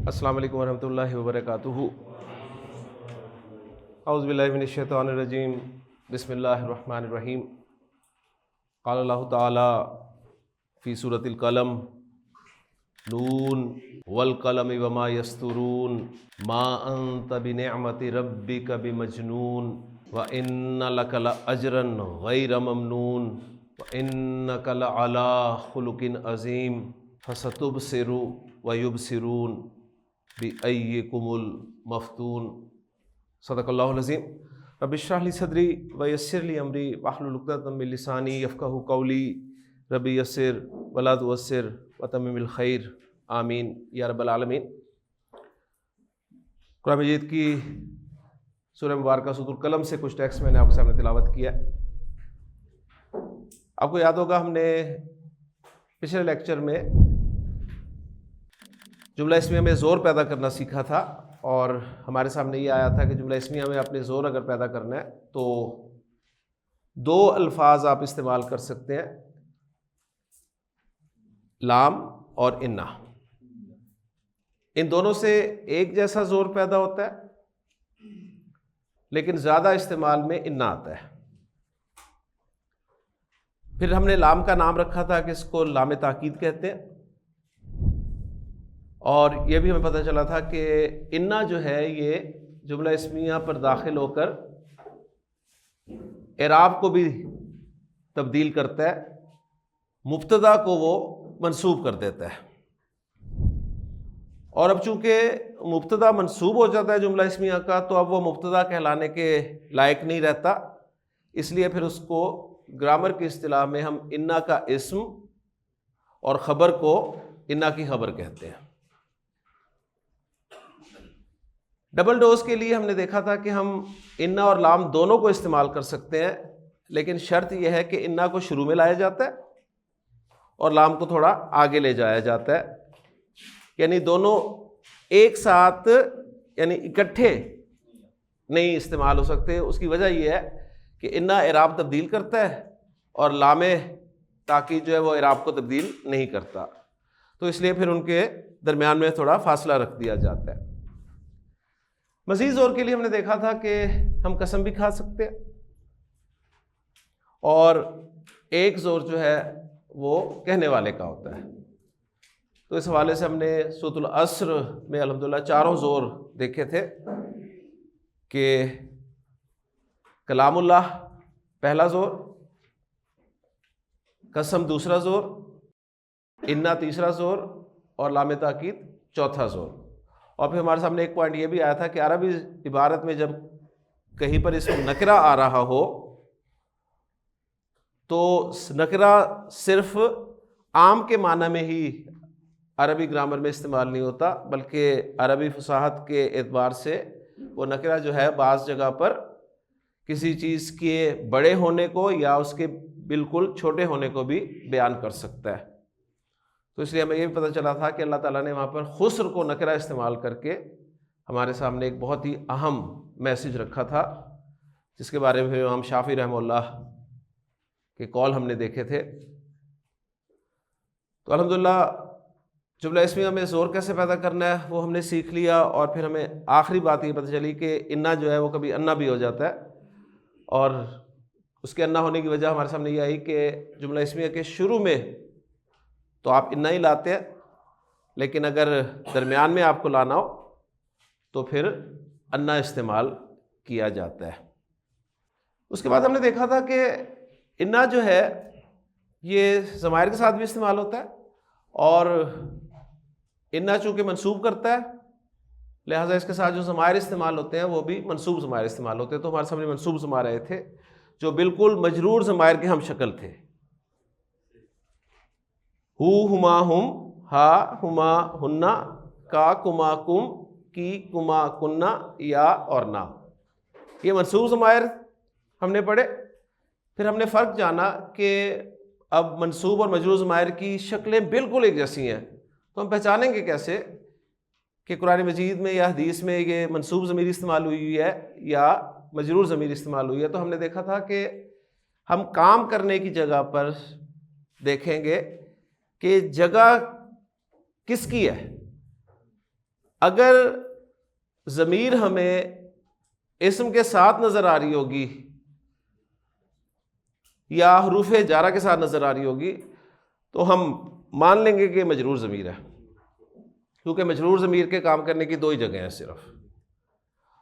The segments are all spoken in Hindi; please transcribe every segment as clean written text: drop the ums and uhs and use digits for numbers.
अस्सलाम वालेकुम वरहमतुल्लाहि वबरकातुहू। औज़ु बिल्लाहि मिनश शैतानिर रजीम। बिस्मिल्लाहिर रहमानिर रहीम। क़ाल अल्लाहु तआला फ़ी सूरतिल क़लम नून वल क़लमि वमा यस्तुरून मा अंत बिनिअमति रब्बिका बिमजनून व इन्ना लका लअजरन गैर ममनून व इन्नका लअला खुलुकिन अज़ीम फसतुबसिरु व युबसिरून बिअय्यिकुमुल मफ्तून। सदक़ल्लाहुल अज़ीम। रब्बि इश्रह ली सदरी व यस्सिर ली अमरी वहलुल उक़दतम मिन लिसानी यफ़क़हू क़ौली रब्बि यस्सिर वला तुअस्सिर व तम्मिमिल खैर आमीन या रब्बल आलमीन। कुरान मजीद की सूरह मुबारक सूरतुल क़लम से कुछ टेक्स्ट मैंने आपके सामने तिलावत किया। आपको याद होगा हमने पिछले लेक्चर में जुमला इस्मिया में ज़ोर पैदा करना सीखा था और हमारे सामने ये आया था कि जुमला इस्मिया में आपने ज़ोर अगर पैदा करना है तो दो अल्फाज आप इस्तेमाल कर सकते हैं, लाम और इन्ना। इन दोनों से एक जैसा ज़ोर पैदा होता है लेकिन ज़्यादा इस्तेमाल में इन्ना आता है। फिर हमने लाम का नाम रखा था कि इसको लाम ताकीद कहते हैं और यह भी हमें पता चला था कि इन्ना जो है ये जुमला इस्मिया पर दाखिल होकर एराब को भी तब्दील करता है, मुब्तदा को वो मंसूब कर देता है। और अब चूंकि मुब्तदा मंसूब हो जाता है जुमला इस्मिया का तो अब वो मुब्तदा कहलाने के लायक नहीं रहता, इसलिए फिर उसको ग्रामर की इस्तिलाह में हम इन्ना का इस्म और ख़बर को इन्ना की ख़बर कहते हैं। डबल डोज के लिए हमने देखा था कि हम इन्ना और लाम दोनों को इस्तेमाल कर सकते हैं, लेकिन शर्त यह है कि इन्ना को शुरू में लाया जाता है और लाम को थोड़ा आगे ले जाया जाता है, यानी दोनों एक साथ यानी इकट्ठे नहीं इस्तेमाल हो सकते। उसकी वजह यह है कि इन्ना एराब तब्दील करता है और लामे ताकीद जो है वो एराब को तब्दील नहीं करता, तो इसलिए फिर उनके दरमियान में थोड़ा फासला रख दिया जाता है। मज़ीद ज़ोर के लिए हमने देखा था कि हम कसम भी खा सकते हैं और एक ज़ोर जो है वो कहने वाले का होता है। तो इस हवाले से हमने सूरतुल अस्र में अल्हम्दुलिल्लाह चारों ज़ोर देखे थे कि कलामुल्लाह पहला ज़ोर, कसम दूसरा ज़ोर, इन्ना तीसरा ज़ोर और लाम ताकीद चौथा ज़ोर। और फिर हमारे सामने एक पॉइंट ये भी आया था कि अरबी इबारत में जब कहीं पर इसम नकरा आ रहा हो तो नकरा सिर्फ आम के माना में ही अरबी ग्रामर में इस्तेमाल नहीं होता, बल्कि अरबी फसाहत के एतबार से वो नकरा जो है बाज़ जगह पर किसी चीज़ के बड़े होने को या उसके बिल्कुल छोटे होने को भी बयान कर सकता है। तो इसलिए हमें ये भी पता चला था कि अल्लाह ताला ने वहाँ पर खुस्र को नकरा इस्तेमाल करके हमारे सामने एक बहुत ही अहम मैसेज रखा था, जिसके बारे में इमाम शाफी रहमतुल्लाह के कौल हमने देखे थे। तो अल्हम्दुलिल्लाह जुमला इस्मिया में ज़ोर कैसे पैदा करना है वो हमने सीख लिया। और फिर हमें आखिरी बात ये पता चली कि इन्ना जो है वो कभी अन्ना भी हो जाता है, और उसके अन्ना होने की वजह हमारे सामने ये आई कि जुमला इस्मिया के शुरू में तो आप इन्ना ही लाते हैं, लेकिन अगर दरमियान में आपको लाना हो तो फिर अन्ना इस्तेमाल किया जाता है। उसके बाद हमने देखा था कि इन्ना जो है ये ज़मायर के साथ भी इस्तेमाल होता है और इन्ना चूँकि मंसूब करता है लिहाजा इसके साथ जो ज़मायर इस्तेमाल होते हैं वो भी मंसूब ज़मायर इस्तेमाल होते हैं। तो हमारे सामने मंसूब ज़मायर आए थे जो बिल्कुल मजरूर ज़मायर के हम शक्ल थे, हु हुमा हुम, हा हुमा हुन्ना, का कुमा कुम, की कुमा कुन्ना, या और ना। ये मंसूब ज़मायर हमने पढ़े। फिर हमने फ़र्क जाना कि अब मंसूब और मजरूर ज़मायर की शक्लें बिल्कुल एक जैसी हैं, तो हम पहचानेंगे कैसे कि कुरान मजीद में या हदीस में ये मंसूब ज़मीर इस्तेमाल हुई है या मजरूर ज़मीर इस्तेमाल हुई है। तो हमने देखा था कि हम काम करने की जगह पर देखेंगे कि जगह किसकी है, अगर ज़मीर हमें इस्म के साथ नज़र आ रही होगी या हरूफ जारा के साथ नज़र आ रही होगी तो हम मान लेंगे कि मजरूर ज़मीर है, क्योंकि मजरूर ज़मीर के काम करने की दो ही जगह हैं सिर्फ।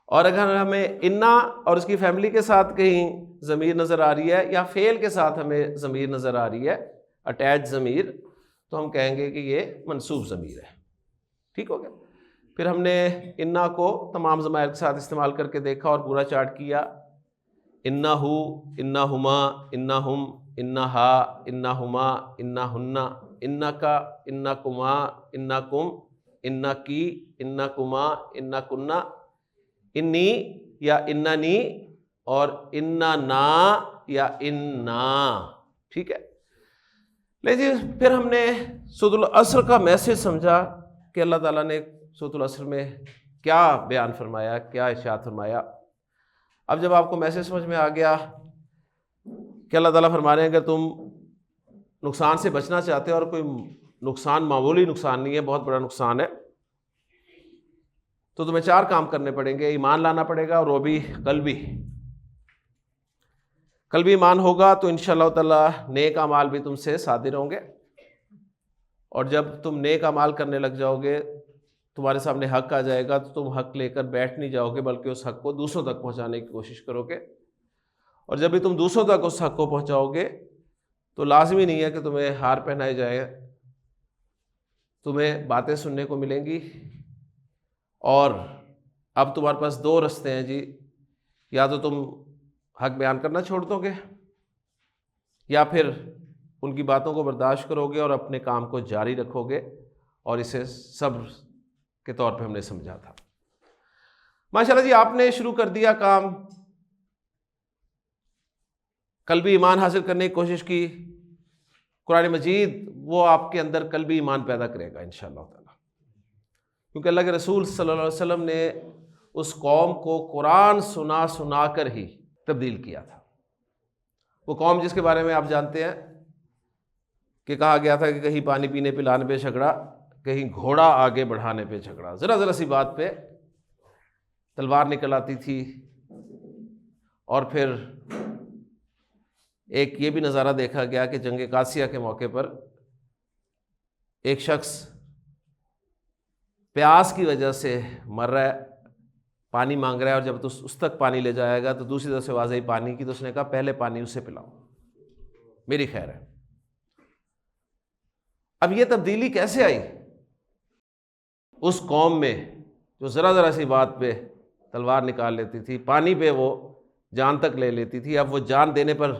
और अगर हमें इन्ना और उसकी फैमिली के साथ कहीं ज़मीर नज़र आ रही है या फ़ेल के साथ हमें ज़मीर नज़र आ रही है, अटैच ज़मीर, तो हम कहेंगे कि ये मनसूब ज़मीर है। ठीक हो गया। फिर हमने इन्ना को तमाम ज़मायर के साथ इस्तेमाल करके देखा और पूरा चार्ट किया। इन्ना हु, इन्ना हुमा, इन्ना हुम, इन्ना हा, इन्ना हुमा, इन्ना हुन्ना, इन्ना का, इन्ना कुमा, इन्ना कुम, इन्ना की, इन्ना कुमा, इन्ना कुन्ना, इन्नी या इन्ना नी और इन्ना ना या इन्ना। ठीक है। लेकिन फिर हमने सूरतुल असर का मैसेज समझा कि अल्लाह ताला ने सूरतुल असर में क्या बयान फरमाया, क्या इरशाद फरमाया। अब जब आपको मैसेज समझ में आ गया कि अल्लाह ताला फरमा रहे हैं अगर तुम नुकसान से बचना चाहते हो, और कोई नुकसान मामूली नुकसान नहीं है, बहुत बड़ा नुकसान है, तो तुम्हें चार काम करने पड़ेंगे। ईमान लाना पड़ेगा, और वो भी कल्बी ईमान होगा तो इंशाअल्लाह ताला नेक अमाल भी तुमसे सादिर होंगे। और जब तुम नेक अमाल करने लग जाओगे, तुम्हारे सामने हक आ जाएगा, तो तुम हक लेकर बैठ नहीं जाओगे, बल्कि उस हक को दूसरों तक पहुंचाने की कोशिश करोगे। और जब भी तुम दूसरों तक उस हक को पहुंचाओगे तो लाजमी नहीं है कि तुम्हें हार पहनाए जाए, तुम्हें बातें सुनने को मिलेंगी। और अब तुम्हारे पास दो रास्ते हैं जी, या तो तुम हक बयान करना छोड़ दोगे या फिर उनकी बातों को बर्दाश्त करोगे और अपने काम को जारी रखोगे। और इसे सब्र के तौर पे हमने समझा था। माशाल्लाह जी, आपने शुरू कर दिया काम, कल्बी ईमान हासिल करने की कोशिश की। कुरान मजीद वो आपके अंदर कल्बी ईमान पैदा करेगा इंशाअल्लाह ताला, क्योंकि अल्लाह के रसूल सल्लल्लाहु अलैहि वसल्लम ने उस कौम को कुरान सुना सुना कर ही तब्दील किया था। वो कौम जिसके बारे में आप जानते हैं कि कहा गया था कि कहीं पानी पीने पिलाने पे झगड़ा, कहीं घोड़ा आगे बढ़ाने पे झगड़ा, ज़रा सी बात पे तलवार निकल आती थी। और फिर एक ये भी नज़ारा देखा गया कि जंग कासिया के मौके पर एक शख्स प्यास की वजह से मर रहा है, पानी मांग रहा है, और जब तो उस तक पानी ले जाएगा तो दूसरी तरफ से आवाज़ आई पानी की, तो उसने कहा पहले पानी उसे पिलाओ, मेरी खैर है। अब ये तब्दीली कैसे आई उस कौम में जो ज़रा सी बात पे तलवार निकाल लेती थी, पानी पे वो जान तक ले लेती थी, अब वो जान देने पर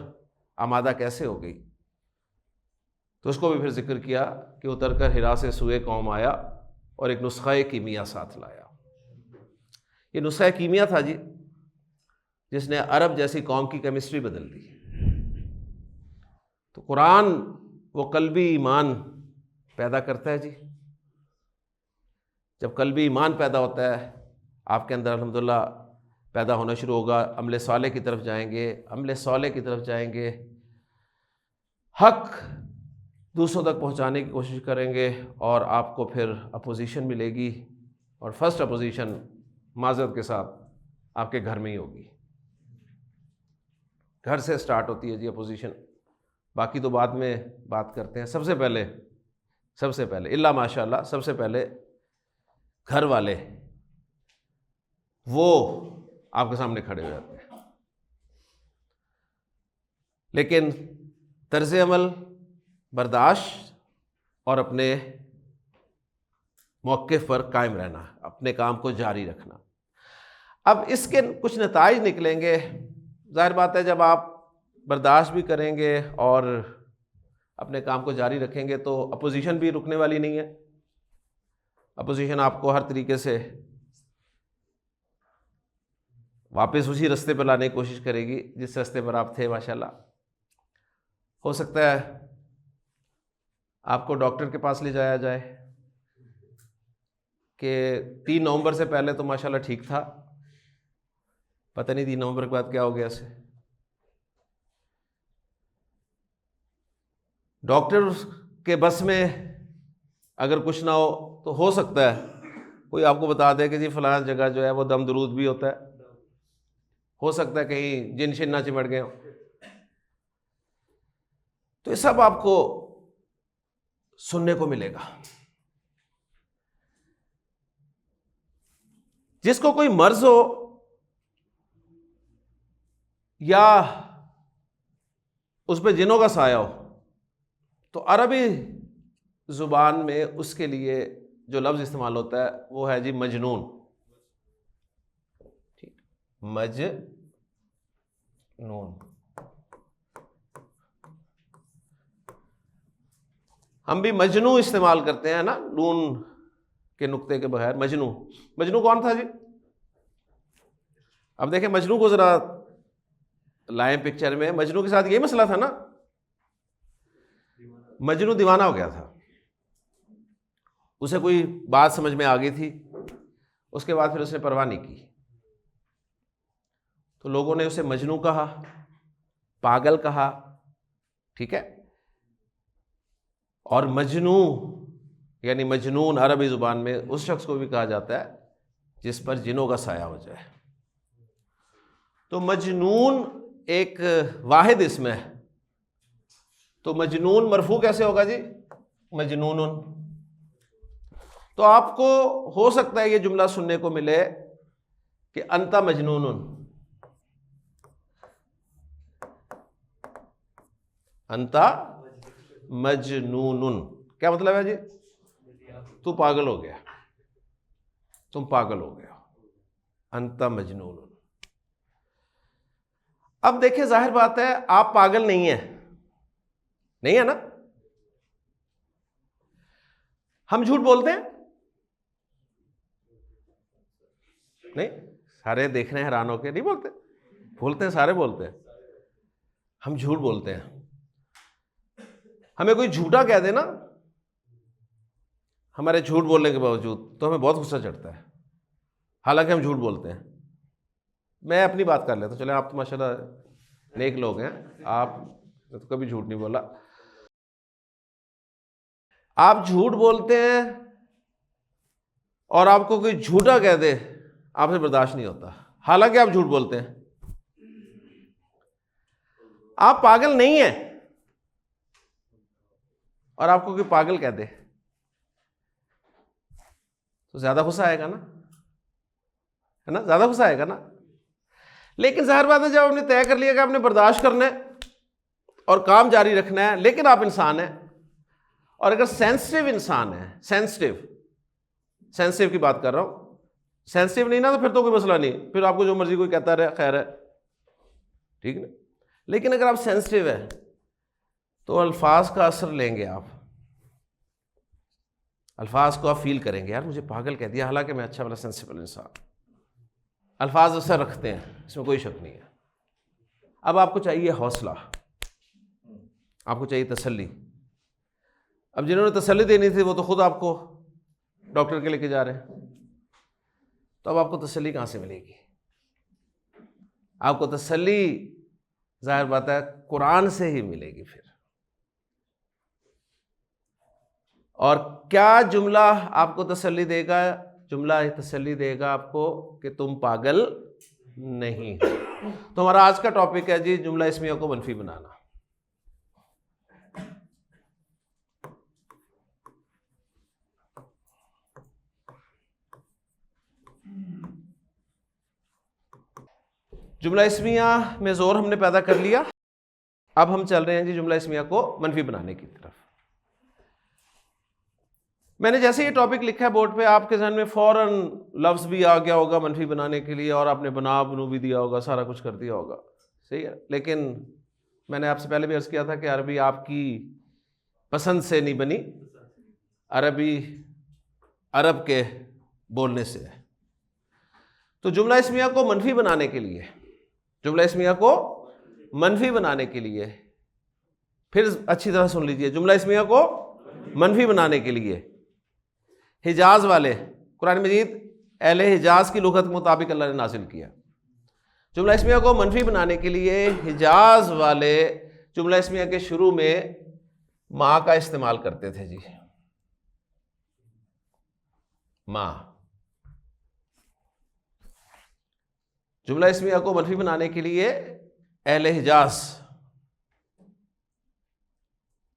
आमादा कैसे हो गई। तो उसको भी फिर जिक्र किया कि उतर कर हिरा से सूए कौम आया और एक नुस्ख़ा कीमिया साथ लाया। ये नुस्ख़ा कीमिया था जी, जिसने अरब जैसी कौम की केमिस्ट्री बदल दी। तो कुरान वो कल्बी ईमान पैदा करता है जी। जब कल्बी ईमान पैदा होता है आपके अंदर, अल्हम्दुलिल्लाह पैदा होना शुरू होगा, अमले साले की तरफ जाएंगे, अमले साले की तरफ जाएंगे, हक दूसरों तक पहुंचाने की कोशिश करेंगे, और आपको फिर अपोजिशन मिलेगी। और फर्स्ट अपोजिशन माज़रत के साथ आपके घर में ही होगी, घर से स्टार्ट होती है जी अपोजिशन। बाकी तो बाद में बात करते हैं। सबसे पहले इल्ला माशाअल्लाह सबसे पहले घर वाले वो आपके सामने खड़े हो जाते हैं। लेकिन तर्ज अमल, बर्दाश्त और अपने मौक़िफ़ पर कायम रहना, अपने काम को जारी रखना। अब इसके कुछ नताइज निकलेंगे। ज़ाहिर बात है, जब आप बर्दाश्त भी करेंगे और अपने काम को जारी रखेंगे तो अपोजिशन भी रुकने वाली नहीं है। अपोजिशन आपको हर तरीके से वापस उसी रास्ते पर लाने की कोशिश करेगी जिस रास्ते पर आप थे। माशाल्लाह, हो सकता है आपको डॉक्टर के पास ले जाया जाए कि 3 नवंबर से पहले तो माशाल्लाह ठीक था, पता नहीं 3 नवंबर के बाद क्या हो गया इसे। डॉक्टर के बस में अगर कुछ ना हो तो हो सकता है कोई आपको बता दे कि जी फलां जगह जो है वो दम दरूद भी होता है, हो सकता है कहीं जिन शिन ना चिमट गए हो, तो ये सब आपको सुनने को मिलेगा। जिसको कोई मर्ज हो या उस पर जिनों का साया हो, तो अरबी जुबान में उसके लिए जो लफ्ज इस्तेमाल होता है वो है जी मजनून। ठीक, मजनून। हम भी मजनू इस्तेमाल करते हैं ना, नून के नुक्ते के बगैर। मजनू, मजनू कौन था जी? अब देखें मजनू को जरा लाएं पिक्चर में। मजनू के साथ ये मसला था ना, मजनू दीवाना हो गया था, उसे कोई बात समझ में आ गई थी, उसके बाद फिर उसने परवाह नहीं की, तो लोगों ने उसे मजनू कहा, पागल कहा। ठीक है, और मजनू यानी मजनून अरबी ज़ुबान में उस शख्स को भी कहा जाता है जिस पर जिनों का साया हो जाए। तो मजनून एक वाहिद इसम है, तो मजनून मरफू कैसे होगा जी? मजनून। तो आपको हो सकता है ये जुमला सुनने को मिले कि अंता मजनून, अंता मजनून। क्या मतलब है जी? तू पागल हो गया, तुम पागल हो गया, अंता मजनून। अब देखिए, जाहिर बात है आप पागल नहीं है, नहीं है ना? हम झूठ बोलते हैं? नहीं, सारे देख रहे हैं हैरान होकर, नहीं बोलते? बोलते हैं, सारे बोलते हैं। हम झूठ बोलते हैं। हमें कोई झूठा कह दे ना, हमारे झूठ बोलने के बावजूद, तो हमें बहुत गुस्सा चढ़ता है, हालांकि हम झूठ बोलते हैं। मैं अपनी बात कर लेता हूं, चले आप तो माशाल्लाह नेक लोग हैं, आप तो कभी झूठ नहीं बोला। आप झूठ बोलते हैं और आपको कोई झूठा कह दे, आपसे बर्दाश्त नहीं होता, हालांकि आप झूठ बोलते हैं। आप पागल नहीं हैं और आपको कोई पागल कह दे, तो ज्यादा गुस्सा आएगा ना, है ना? ज्यादा गुस्सा आएगा ना। लेकिन जाहिर बात है, जब आपने तय कर लिया कि आपने बर्दाश्त करना है और काम जारी रखना है, लेकिन आप इंसान हैं, और अगर सेंसिटिव इंसान है, सेंसिटिव की बात कर रहा हूं, सेंसिटिव नहीं ना, तो फिर तो कोई मसला नहीं, फिर आपको जो मर्जी कोई कहता रहे, खैर है, ठीक ना। लेकिन अगर आप सेंसिटिव है तो अल्फाज का असर लेंगे आप, अल्फाज को आप फील करेंगे, यार मुझे पागल कह दिया, हालांकि मैं अच्छा वाला सेंसिबल इंसान। अल्फाज असर रखते हैं, इसमें कोई शक नहीं है। अब आपको चाहिए हौसला, आपको चाहिए तसल्ली। अब जिन्होंने तसल्ली देनी थी वो तो खुद आपको डॉक्टर के लेके जा रहे हैं, तो अब आपको तसल्ली कहाँ से मिलेगी? आपको तसल्ली जाहिर बात है कुरान से ही मिलेगी फिर। और क्या जुमला आपको तसल्ली देगा? जुमला ही तसल्ली देगा आपको कि तुम पागल नहीं हो। तो हमारा आज का टॉपिक है जी जुमला इस्मिया को मनफी बनाना। जुमला इस्मिया में जोर हमने पैदा कर लिया, अब हम चल रहे हैं जी जुमला इस्मिया को मनफी बनाने की तरफ। मैंने जैसे ये टॉपिक लिखा है बोर्ड पे, आपके जहन में फौरन लफ्ज भी आ गया होगा मनफी बनाने के लिए, और आपने बनू भी दिया होगा, सारा कुछ कर दिया होगा, सही है। लेकिन मैंने आपसे पहले भी अर्ज किया था कि अरबी आपकी पसंद से नहीं बनी, अरबी अरब के बोलने से है। तो जुमला इस्मिया को मनफी बनाने के लिए, जुमला इस्मिया को मनफी बनाने के लिए, फिर अच्छी तरह सुन लीजिए, जुमला इस्मिया को मनफी बनाने के लिए हिजाज वाले, कुरान मजीद अहले हिजाज की लुगत के मुताबिक अल्लाह ने नाजिल किया। जुमला इस्मिया को मनफी बनाने के लिए हिजाज वाले जुमला इस्मिया के शुरू में माँ का इस्तेमाल करते थे जी, माँ। जुमला इस्मिया को मनफी बनाने के लिए अहले हिजाज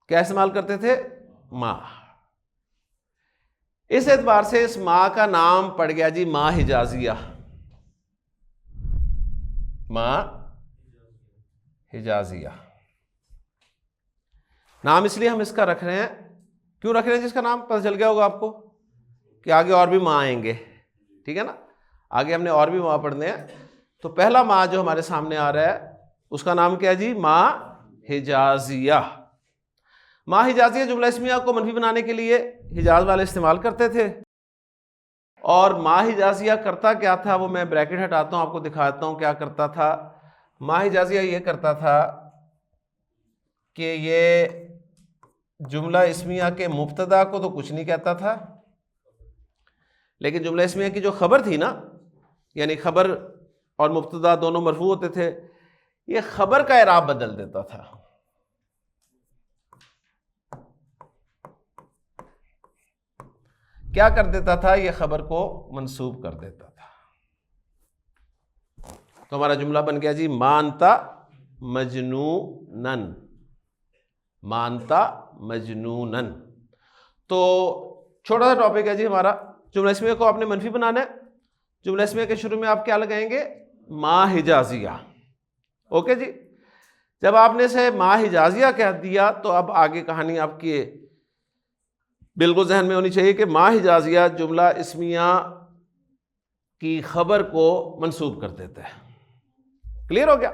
क्या इस्तेमाल करते थे? माँ। इस एतबार से इस माँ का नाम पड़ गया जी माँ हिजाजिया। माँ हिजाजिया नाम इसलिए हम इसका रख रहे हैं, क्यों रख रहे हैं? जिसका नाम पता चल गया होगा आपको कि आगे और भी माँ आएंगे, ठीक है ना, आगे हमने और भी माँ पढ़ने हैं। तो पहला माँ जो हमारे सामने आ रहा है उसका नाम क्या है जी? माँ हिजाजिया। माँ हिजाजिया जुमला इस्मिया को मनफी बनाने के लिए हिजाज वाले इस्तेमाल करते थे। और माँ हिजाजिया करता क्या था वो मैं ब्रैकेट हटाता हूँ, आपको दिखाता हूँ क्या करता था। माँ हिजाजिया ये करता था कि ये जुमला इस्मिया के मुब्तदा को तो कुछ नहीं कहता था, लेकिन जुमला इस्मिया की जो खबर थी ना, यानी खबर और मुब्तदा दोनों मरफू होते थे, ये खबर का एराब बदल देता था। क्या कर देता था? ये खबर को मंसूब कर देता था। तो हमारा जुमला बन गया जी मानता मजनूनन। मानता मजनूनन। तो छोटा सा टॉपिक है जी हमारा। जुमला इस्मिया को आपने मनफी बनाना है। जुमला इस्मिया के शुरू में आप क्या लगाएंगे? माँ हिजाजिया। ओके जी। जब आपने इसे माँ हिजाजिया कह दिया तो अब आगे कहानी आपकी बिल्कुल जहन में होनी चाहिए कि माँ हिजाजिया जुमला इस्मिया की खबर को मंसूब कर देता है। क्लियर हो गया?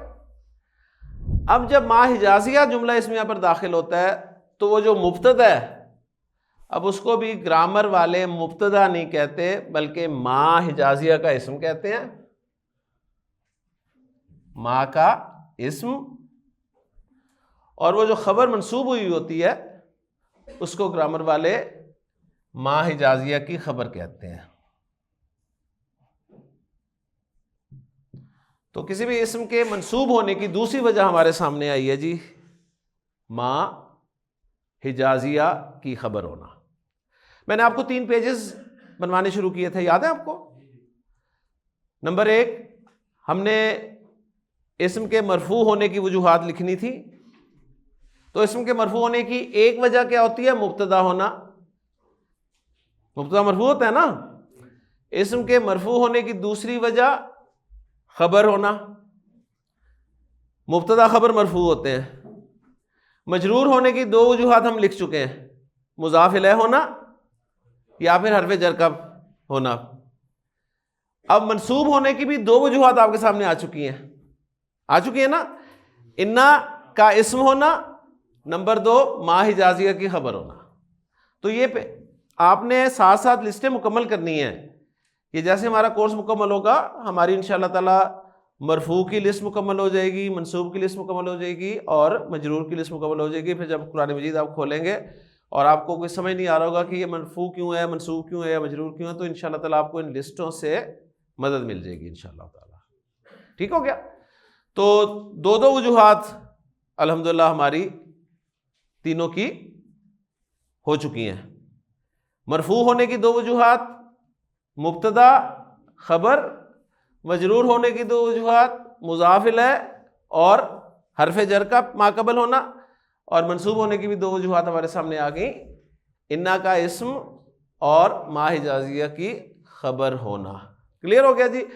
अब जब माँ हिजाजिया जुमला इस्मिया पर दाखिल होता है तो वो जो मुब्तदा है, अब उसको भी ग्रामर वाले मुब्तदा नहीं कहते बल्कि माँ हिजाजिया का इस्म कहते हैं। माँ का इस्म, और वो जो खबर मंसूब हुई होती है उसको ग्रामर वाले माँ हिजाजिया की खबर कहते हैं। तो किसी भी इस्म के मंसूब होने की दूसरी वजह हमारे सामने आई है जी माँ हिजाजिया की खबर होना। मैंने आपको 3 पेजेस बनवाने शुरू किए थे, याद है आपको? नंबर 1 हमने इस्म के मरफू होने की वजूहात लिखनी थी। तो इस्म के मरफू होने की एक वजह क्या होती है? मुब्तदा होना। मुब्तदा मरफू होता है ना। इस्म के मरफू होने की दूसरी वजह खबर होना। मुब्तदा खबर मरफू होते हैं। मजरूर होने की 2 वजूहात हम लिख चुके हैं, मुज़ाफ इलैह होना या फिर हर्फ जर का होना। अब मंसूब होने की भी 2 वजूहात आपके सामने आ चुकी है ना। इन्ना का इस्म होना, नंबर 2 माँ हिजाजिया की खबर होना। तो ये आपने साथ साथ लिस्टें मुकम्मल करनी है। ये जैसे हमारा कोर्स मुकम्मल होगा हमारी इंशाअल्लाह ताला मरफू की लिस्ट मुकम्मल हो जाएगी, मंसूब की लिस्ट मुकम्मल हो जाएगी और मजरूर की लिस्ट मुकम्मल हो जाएगी। फिर जब कुरान मजीद आप खोलेंगे और आपको कोई समझ नहीं आ रहा होगा कि ये मरफू क्यों है, मंसूब क्यों है या मजरूर क्यों है, तो इंशाअल्लाह ताला आपको इन लिस्टों से मदद मिल जाएगी इंशाअल्लाह ताला। ठीक हो गया? तो 2 वजूहात अल्हम्दुलिल्लाह हमारी तीनों की हो चुकी हैं। मरफू होने की 2 वजूहात, मुब्तदा खबर, मजरूर होने की 2 वजूहात, मुज़ाफ इलैह और हर्फ जर का माकबल होना, और मंसूब होने की भी 2 वजूहात हमारे सामने आ गई, इन्ना का इस्म और माँ हिजाजिया की खबर होना। क्लियर हो गया जी?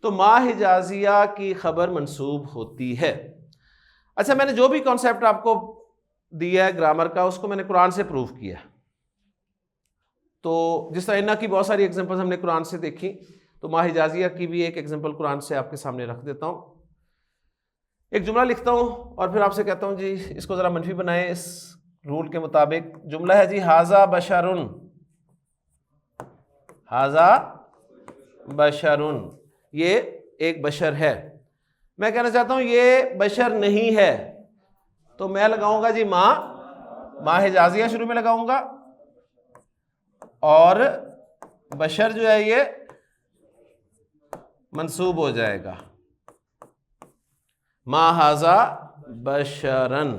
तो माँ हिजाजिया की खबर मंसूब होती है। अच्छा, मैंने जो भी कॉन्सेप्ट आपको दिया है ग्रामर का उसको मैंने कुरान से प्रूव किया। तो जिस तरह इन्ना की बहुत सारी एग्जांपल्स हमने कुरान से देखी, तो माँ हिजाजिया की भी एक एग्जांपल कुरान से आपके सामने रख देता हूँ। एक जुमला लिखता हूँ और फिर आपसे कहता हूँ जी इसको ज़रा मनफी बनाएं इस रूल के मुताबिक। जुमला है जी हाजा बशरुन। हाजा बशरुन, ये एक बशर है। मैं कहना चाहता हूँ ये बशर नहीं है, तो मैं लगाऊंगा जी माँ हिजाजिया शुरू में लगाऊंगा और बशर जो है ये मंसूब हो जाएगा मा हाजा बशरन।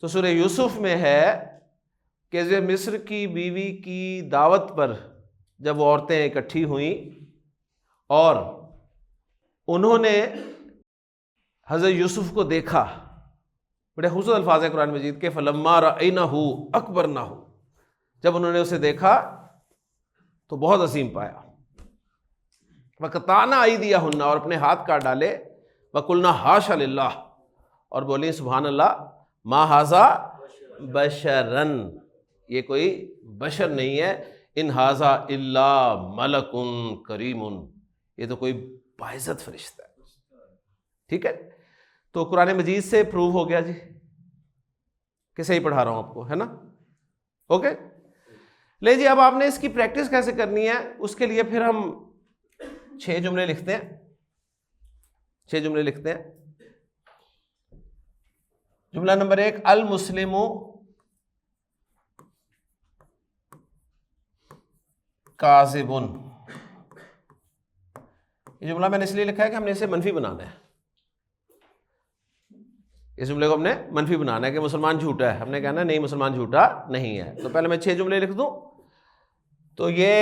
तो सूरह यूसुफ में है कि जो मिस्र की बीवी की दावत पर जब वो औरतें इकट्ठी हुई और उन्होंने हज़रत यूसुफ को देखा, बड़े खूबसूरत अल्फाज है कुरान मजीद के, फलम्मा रअयनहु अकबरनहु, जब उन्होंने उसे देखा तो बहुत अजीम पाया। वक़ताना अयदियहुन्ना, और अपने हाथ काट डाले, वकुलना हाशा लिल्लाह, और बोली सुभान अल्लाह, मा हाजा बशरन, ये कोई बशर नहीं है, इन हाजा इल्ला मलकुन करीमुन, ये तो कोई बाइज़्ज़त फरिश्ता है। ठीक है, तो कुरान मजीद से प्रूव हो गया जी कि सही पढ़ा रहा हूं आपको, है ना? ओके, ले जी, अब आपने इसकी प्रैक्टिस कैसे करनी है, उसके लिए फिर हम 6 जुमले लिखते हैं। 6 जुमले लिखते हैं। जुमला नंबर 1, अल मुस्लिमु काज़िबुन। ये जुमला मैंने इसलिए लिखा है कि हमने इसे मनफी बनाना है। इस जुमले को हमने मनफी बनाना है कि मुसलमान झूठा है। हमने कहना नहीं, मुसलमान झूठा नहीं है। तो पहले मैं 6 जुमले लिख दूं। तो ये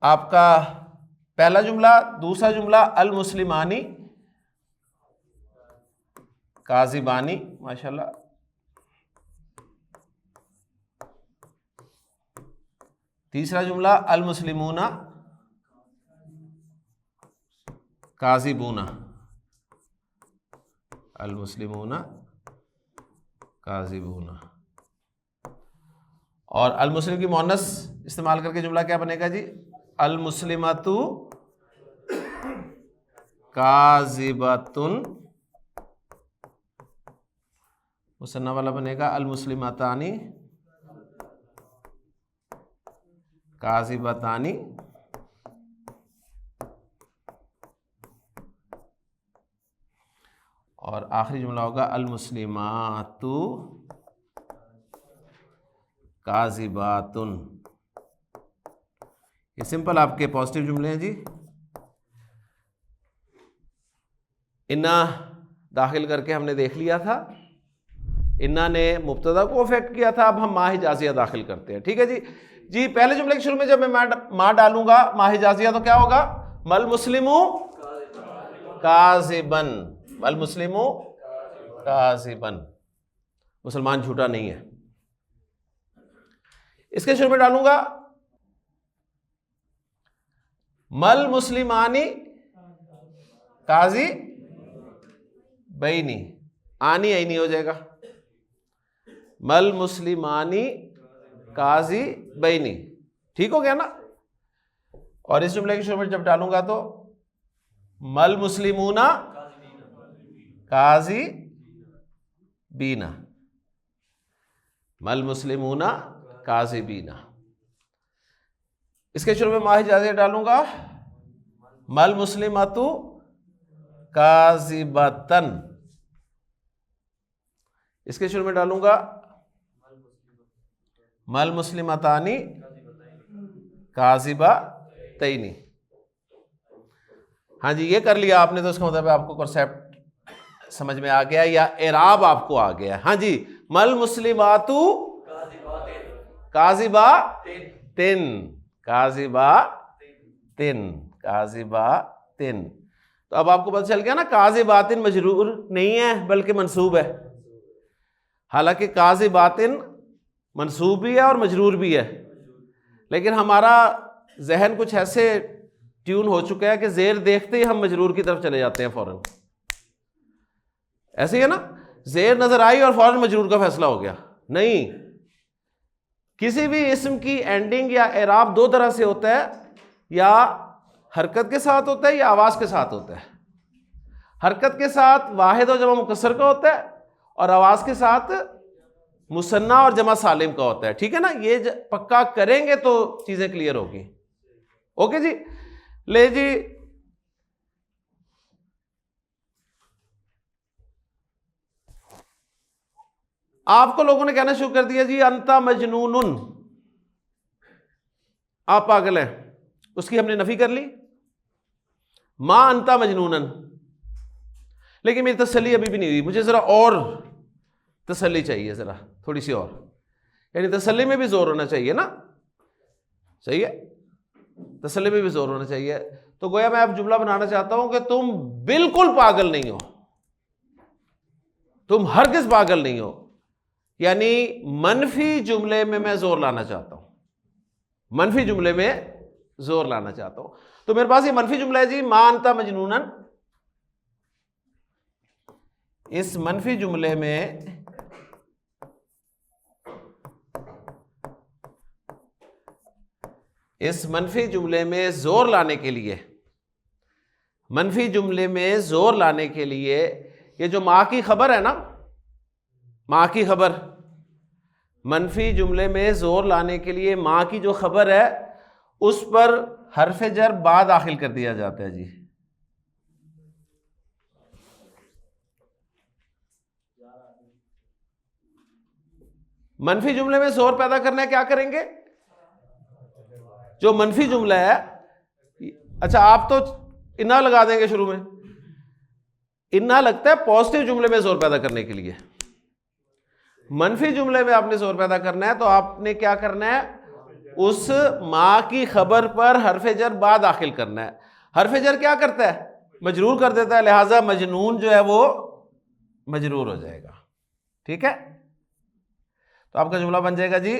आपका पहला जुमला। दूसरा जुमला, अल मुस्लिमानी काज़िबानी, माशाल्लाह। तीसरा जुमला, अल मुस्लिमूना काज़िबूना, अल मुस्लिमूना काज़िबूना। और अल मुस्लिम की मुअन्नस इस्तेमाल करके जुमला क्या बनेगा जी? अल मुस्लिमतु काज़िबतुन, मुसन्ना वाला बनेगा अल मुस्लिमतानी काज़िबतानी। और आखिरी जुमला होगा अल मुस्लिमातु काज़िबातुन। ये सिंपल आपके पॉजिटिव जुमले हैं जी। इन्ना दाखिल करके हमने देख लिया था, इन्ना ने मुब्तदा को अफेक्ट किया था। अब हम मा हिजाजिया दाखिल करते हैं। ठीक है जी। जी, पहले जुमले के शुरू में जब मैं मा डालूंगा, मा हिजाजिया, तो क्या होगा? मल मुस्लिमु काज़िबन, मल मुस्लिमु काज़िबन, मुसलमान झूठा नहीं है। इसके शुरू में डालूंगा मल मुस्लिमानी काजी बैनी, आनी ऐनी हो जाएगा, मल मुस्लिमानी काजी बैनी। ठीक हो गया ना? और इस जुमले के शुरू में जब डालूंगा तो मल मुस्लिमूना काजी बीना, मल मुस्लिमूना काजी बीना। इसके शुरू में माही जाज़िया डालूंगा मल मुस्लिमतु काज़िबतन। इसके शुरू में डालूंगा मल मुस्लिमतानी काज़िबतैनी। हाँ जी, ये कर लिया आपने तो इसका मतलब आपको कॉन्सेप्ट समझ में आ गया या एराब आपको आ गया। हाँ जी, मल मुस्लिमातु काज़िबातिन, काज़िबातिन, काज़िबातिन। तो अब आपको पता चल गया ना, काज़िबातिन मजरूर नहीं है बल्कि मंसूब है। हालांकि काज़िबातिन मंसूब भी है और मजरूर भी है, लेकिन हमारा जहन कुछ ऐसे ट्यून हो चुका है कि जेर देखते ही हम मजरूर की तरफ चले जाते हैं फौरन। ऐसे ही है ना, जेर नजर आई और फौरन मजरूर का फैसला हो गया। नहीं, किसी भी इस्म की एंडिंग या एराब 2 तरह से होता है, या हरकत के साथ होता है या आवाज के साथ होता है। हरकत के साथ वाहिद और जमा मुकस्सर का होता है, और आवाज के साथ मुसन्ना और जमा सालिम का होता है। ठीक है ना? ये पक्का करेंगे तो चीजें क्लियर होगी। ओके जी, ले जी, आपको लोगों ने कहना शुरू कर दिया जी अंता मजनूनुन, आप पागल हैं। उसकी हमने नफी कर ली, मां अंता मजनूनन। लेकिन मेरी तसल्ली अभी भी नहीं हुई, मुझे जरा और तसल्ली चाहिए, जरा थोड़ी सी और, यानी तसल्ली में भी जोर होना चाहिए ना। सही है, तसल्ली में भी जोर होना चाहिए। तो गोया मैं अब जुमला बनाना चाहता हूं कि तुम बिल्कुल पागल नहीं हो, तुम हरगिज पागल नहीं हो, यानी मनफी जुमले में मैं जोर लाना चाहता हूं, मनफी जुमले में जोर लाना चाहता हूं। तो मेरे पास ये मनफी जुमला है जी, मा अंता मजनूनन। इस मनफी जुमले में जोर लाने के लिए, मनफी जुमले में जोर लाने के लिए ये जो मां की खबर है ना, मां की खबर, मनफी जुमले में जोर लाने के लिए मां की जो खबर है उस पर हरफ जर बा दाखिल कर दिया जाता है जी। मनफी जुमले में जोर पैदा करना है, क्या करेंगे? जो मनफी जुमला है, अच्छा आप तो इन्ना लगा देंगे शुरू में, इन्ना लगता है पॉजिटिव जुमले में जोर पैदा करने के लिए। मनफी जुमले में आपने जोर पैदा करना है तो आपने क्या करना है, उस मां की खबर पर हरफ जर बा दाखिल करना है। हरफ जर क्या करता है? मजरूर कर देता है, लिहाजा मजनून जो है वो मजरूर हो जाएगा। ठीक है, तो आपका जुमला बन जाएगा जी,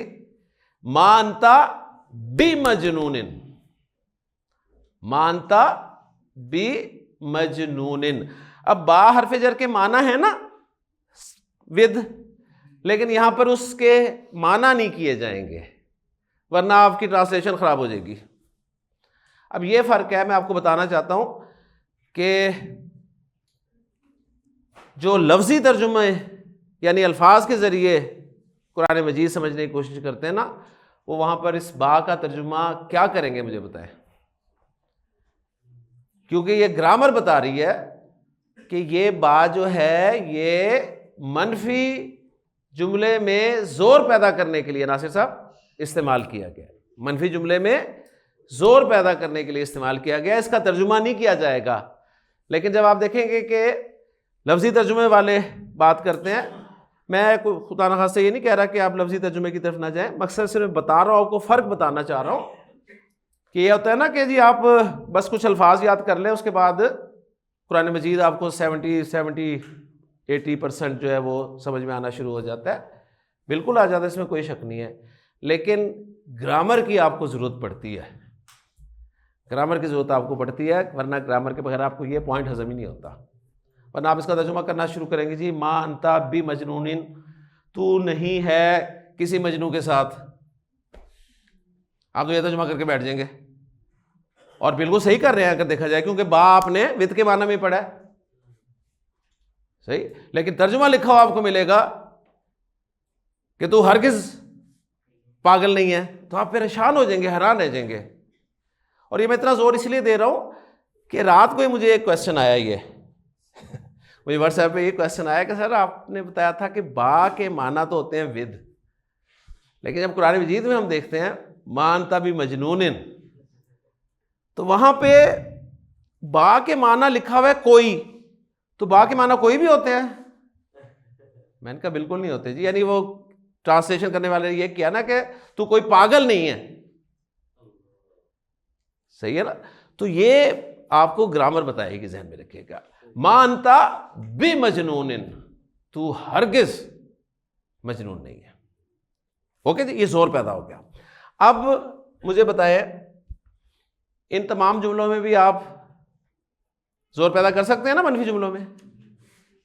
मा अंता बी मजनूनिन, मा अंता बी मजनूनिन। अब बा हरफ जर के माना है ना विद, लेकिन यहां पर उसके माना नहीं किए जाएंगे वरना आपकी ट्रांसलेशन खराब हो जाएगी। अब यह फर्क है, मैं आपको बताना चाहता हूं कि जो लफ्जी तर्जुमे यानी अल्फाज के जरिए कुरान मजीद समझने की कोशिश करते हैं ना, वो वहां पर इस बा का तर्जुमा क्या करेंगे मुझे बताएं, क्योंकि ये ग्रामर बता रही है कि ये बा जो है ये मनफी जुमले में जोर पैदा करने के लिए नासिर साहब इस्तेमाल किया गया, मनफी जुमले में जोर पैदा करने के लिए इस्तेमाल किया गया, इसका तर्जुमा नहीं किया जाएगा। लेकिन जब आप देखेंगे कि लफ्जी तर्जुमे वाले बात करते हैं, मैं खुदा न खास्ता ये नहीं कह रहा कि आप लफ्जी तर्जुमे की तरफ ना जाएं, मकसद सिर्फ बता रहा हूं, आपको फ़र्क बताना चाह रहा हूं कि ये होता है ना कि जी आप बस कुछ अल्फाज याद कर लें, उसके बाद कुरान मजीद आपको 70-80% जो है वो समझ में आना शुरू हो जाता है। बिल्कुल आ जाता है, इसमें कोई शक नहीं है, लेकिन ग्रामर की आपको ज़रूरत पड़ती है, ग्रामर की ज़रूरत आपको पड़ती है, वरना ग्रामर के बगैर आपको ये पॉइंट हजम ही नहीं होता। वरना आप इसका तर्जुमा करना शुरू करेंगे जी, माँ अंता बी मजनूनिन, तू नहीं है किसी मजनू के साथ, आप तो ये तर्जुमा करके बैठ जाएंगे और बिल्कुल सही कर रहे हैं अगर देखा जाए, क्योंकि बा आपने विद के माना में पढ़ा है सही, लेकिन तर्जुमा लिखा हुआ आपको मिलेगा कि तू हरगिज पागल नहीं है, तो आप परेशान हो जाएंगे, हैरान रह जाएंगे। और ये मैं इतना जोर इसलिए दे रहा हूं कि रात को ही मुझे एक क्वेश्चन आया, ये मुझे व्हाट्सएप पे ये क्वेश्चन आया कि सर आपने बताया था कि बा के माना तो होते हैं विद, लेकिन जब कुरान मजीद में हम देखते हैं मानता भी मजनूनिन, तो वहां पे बा के माना लिखा हुआ है कोई, तो बा के माना कोई भी होते हैं? मैंने कहा बिल्कुल नहीं होते जी, यानी वो ट्रांसलेशन करने वाले ने ये किया ना कि तू कोई पागल नहीं है, सही है ना। तो ये आपको ग्रामर बताएगी, ज़हन में रखिएगा, मानता बी मजनूनिन, तू हरगिज मजनून नहीं है। ओके जी, ये जोर पैदा हो गया। अब मुझे बताए, इन तमाम जुमलों में भी आप जोर पैदा कर सकते हैं ना? मनफी जुमलों में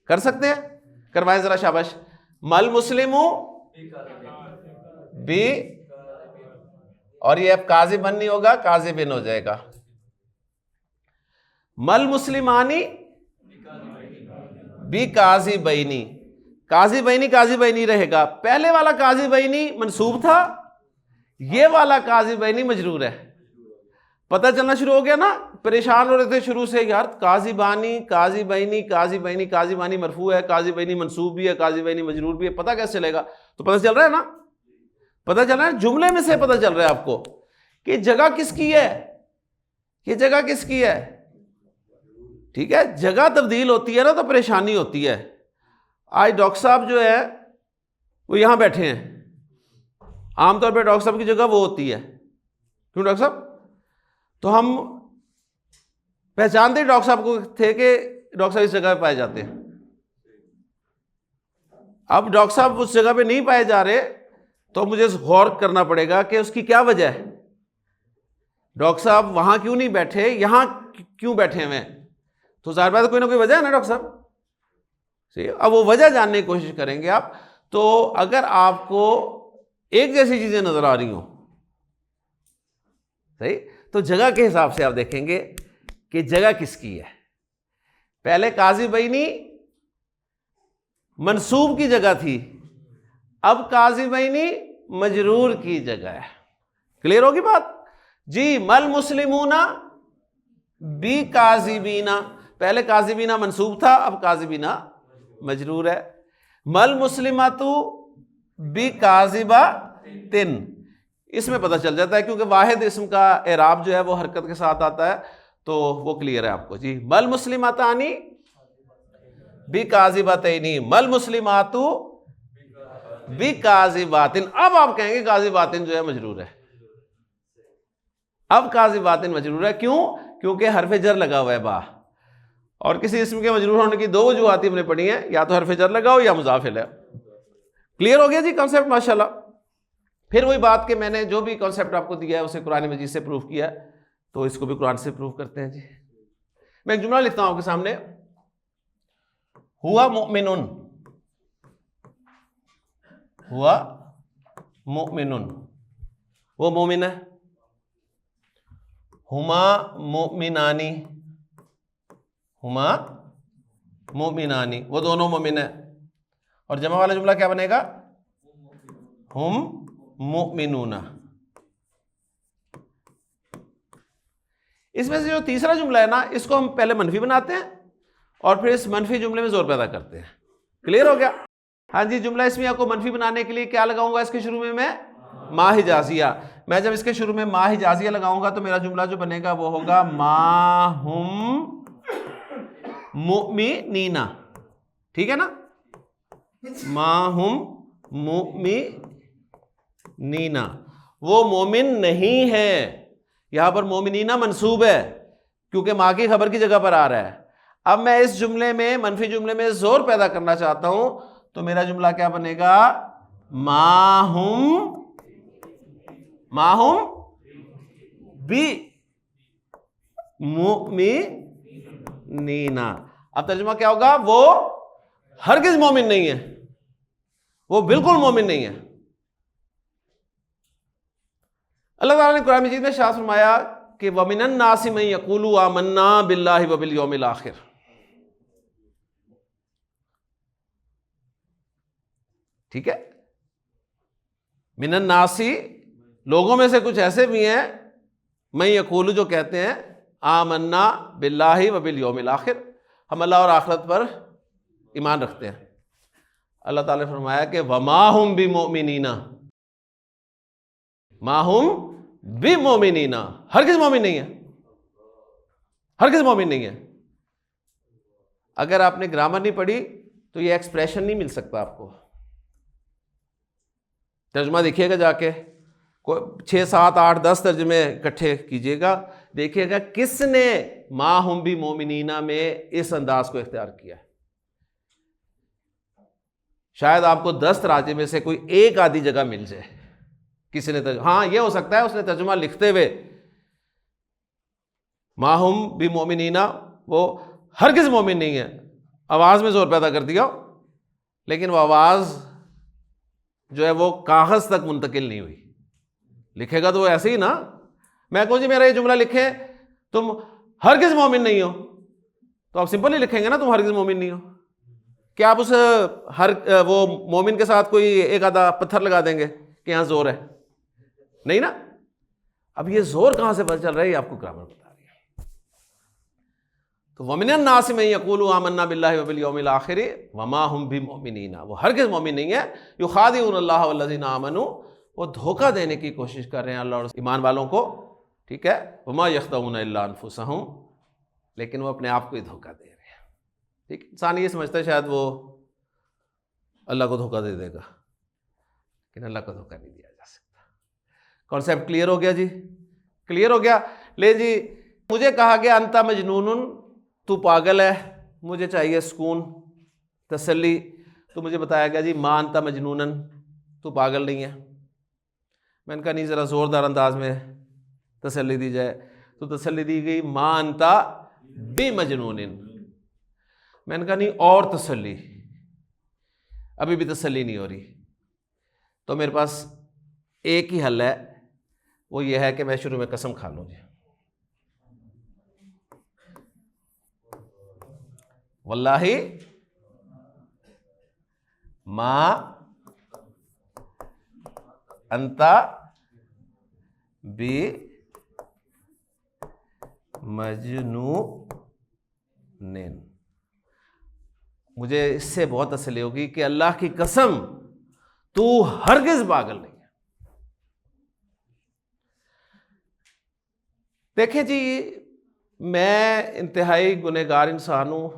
कर सकते हैं, करवाएं जरा, शाबाश। मल मुस्लिमू बी, और ये अब काजिबन नहीं होगा, काजिबिन हो जाएगा। मल मुस्लिमानी बी काजिबैनी, काजिबैनी काजिबैनी रहेगा। पहले वाला काजिबैनी मंसूब था, ये वाला काजिबैनी मजरूर है। पता चलना शुरू हो गया ना? परेशान हो रहे थे शुरू से, यार काजिबानी काजिबैनी काजिबैनी, काजिबानी मरफू है, काजिबैनी मंसूब भी है, काजिबैनी मजरूर भी है, पता कैसे चलेगा? तो पता चल रहा है ना, पता चल रहा है, जुमले में से पता चल रहा है आपको कि जगह किसकी है, ये जगह किसकी है। ठीक है, जगह तब्दील होती है ना तो परेशानी होती है। आज डॉक्टर साहब जो है वो यहां बैठे हैं, आमतौर पे डॉक्टर साहब की जगह वो होती है, क्यों डॉक्टर साहब? तो हम पहचानते ही डॉक्टर साहब को थे कि डॉक्टर साहब इस जगह पे पाए जाते हैं। अब डॉक्टर साहब उस जगह पे नहीं पाए जा रहे तो मुझे गौर करना पड़ेगा कि उसकी क्या वजह है। डॉक्टर साहब वहां क्यों नहीं बैठे, यहां क्यों बैठे हुए हैं? तो जाहिर बात है कोई ना कोई वजह है ना डॉक्टर साहब। सही, अब वो वजह जानने की कोशिश करेंगे आप। तो अगर आपको एक जैसी चीजें नजर आ रही हो, सही, तो जगह के हिसाब से आप देखेंगे कि जगह किसकी है। पहले काजी बईनी मंसूब की जगह थी, अब काजी बईनी मजरूर की जगह है। क्लियर होगी बात जी। मल मुस्लिमूना बी काजिबीना, पहले काजिबीना मंसूब था, अब काजिबीना मजरूर है। मल मुस्लिमातु बी काजिबा तिन, इसमें पता चल जाता है क्योंकि वाहिद इसम का एराब जो है वो हरकत के साथ आता है, तो वो क्लियर है आपको जी। मल मुस्लिमातानी बी काजिबातैनी, मल मुस्लिमातु बी काजिबातिन। अब आप कहेंगे काजिबातिन जो है मजरूर है। अब काजिबातिन मजरूर है, क्यों? क्योंकि हरफ जर लगा हुआ है बा, और किसी इसम के मजरूर होने की दो वजूहात हमने पढ़ी हैं, या तो हरफ जर लगाओ या मुजाफिल है। क्लियर हो गया जी कॉन्सेप्ट, माशाल्लाह। फिर वही बात कि मैंने जो भी कॉन्सेप्ट आपको दिया है उसे कुरान मजीद से प्रूफ किया है, तो इसको भी कुरान से प्रूफ करते हैं जी। मैं एक जुमला लिखता हूं आपके सामने। हुआ मुमिनुन, हुआ मुमिनुन, वो मोमिन है। हुमा मुमिनानी, हुमा मुमिनानी, वो दोनों मोमिन है। और जमा वाला जुमला क्या बनेगा? हुम मुमिनूना। इसमें से जो तीसरा जुमला है ना, इसको हम पहले मनफी बनाते हैं और फिर इस मनफी जुमले में जोर पैदा करते हैं। क्लियर हो गया? हाँ जी। जुमला इसमें आपको मनफी बनाने के लिए क्या लगाऊंगा इसके शुरू में मैं? मा हिजाजिया। मैं जब इसके शुरू में मा हिजाजिया लगाऊंगा तो मेरा जुमला जो बनेगा वो होगा मा हुम मुमिनीना। ठीक है ना? मा हुम मुमिनीना, वो मोमिन नहीं है। यहां पर मोमिनीना मंसूब है क्योंकि मां की खबर की जगह पर आ रहा है। अब मैं इस जुमले में, मनफी जुमले में जोर पैदा करना चाहता हूं, तो मेरा जुमला क्या बनेगा? माहुम बी मुमिनीना। अब तर्जुमा क्या होगा? वो हरगिज मोमिन नहीं है, वो बिल्कुल मोमिन नहीं है। अल्लाह ताला ने कुरान मजीद में शाह फरमाया कि वमिनन नासि मन यक़ूलु आमन्ना बिल्लाहि व बिल यौमिल आखिर। ठीक है? मिनन नासी, लोगों में से कुछ ऐसे भी हैं, मैं यक़ूलु, जो कहते हैं आमन्ना बिल्लाहि व बिल यौमिल आखिर, हम अल्लाह और आखिरत पर ईमान रखते हैं। अल्लाह ताला ने फरमाया कि वमा हुम बिमुमिनीना, माहुम बिमुमिनीना, हरगिज़ मोमिन नहीं है, हरगिज़ मोमिन नहीं है। अगर आपने ग्रामर नहीं पढ़ी तो ये एक्सप्रेशन नहीं मिल सकता आपको। तर्जुमा देखिएगा जाके, 6, 7, 8, 10 तर्जुमे इकट्ठे कीजिएगा, देखिएगा किसने माहुम बिमुमिनीना में इस अंदाज को इख्तियार किया है। शायद आपको 10 तराजे में से कोई एक आधी जगह मिल जाए किसी ने हाँ, यह हो सकता है उसने तर्जुमा लिखते हुए माहुम बिमुमिनीना, वो हरगिज़ मोमिन नहीं है, आवाज में जोर पैदा कर दिया, लेकिन वो आवाज जो है वो कागज तक मुंतकिल नहीं हुई। लिखेगा तो वो ऐसे ही ना। मैं कहूँ जी मेरा ये जुमला लिखे, तुम हरगिज़ मोमिन नहीं हो, तो आप सिंपल ही लिखेंगे ना, तुम हरगिज़ मोमिन नहीं हो। क्या आप उस वो मोमिन के साथ कोई एक आधा पत्थर लगा देंगे कि यहां जोर है? नहीं ना। अब ये जोर कहां से पता चल रहा है, आपको ग्रामर बता रही है। तो वमिनन नास मन यक़ूलु आमन्ना बिल्लाहि व बिल यौमिल आखिर वमा हुम बिमुमिनीना, वो हरगिज़ मोमिन नहीं है। युखादिऊनल्लाह वल्लज़ीना आमनू, वो धोखा देने की कोशिश कर रहे हैं अल्लाह और ईमान वालों को। ठीक है? वमा यख़दऊना इल्ला अनफुसहुम, लेकिन वो अपने आप को ही धोखा दे रहे हैं। ठीक, इंसान ये समझता है शायद वो अल्लाह को धोखा दे देगा, लेकिन अल्लाह को धोखा नहीं दिया जा सकता। कॉन्सेप्ट क्लियर हो गया जी? क्लियर हो गया? ले जी, मुझे कहा गया अंता मजनून, तू पागल है, मुझे चाहिए सुकून, तसल्ली। तो मुझे बताया गया जी मां अंता मजनूनन, तू पागल नहीं है। मैंने कहा नहीं, ज़रा ज़ोरदार अंदाज में तसल्ली दी जाए। तो तसल्ली दी गई मां अंता बेमजनूनिन। मैंने कहा नहीं, और तसल्ली, अभी भी तसल्ली नहीं हो रही। तो मेरे पास एक ही हल है, वो ये है कि मैं शुरू में कसम खा लूँ जी, वल्लाही मां अंता बी मजनूनिन। मुझे इससे बहुत तसल्ली होगी कि अल्लाह की कसम तू हरगिज पागल नहीं है। देखिए जी, मैं इंतहाई गुनहगार इंसान हूं,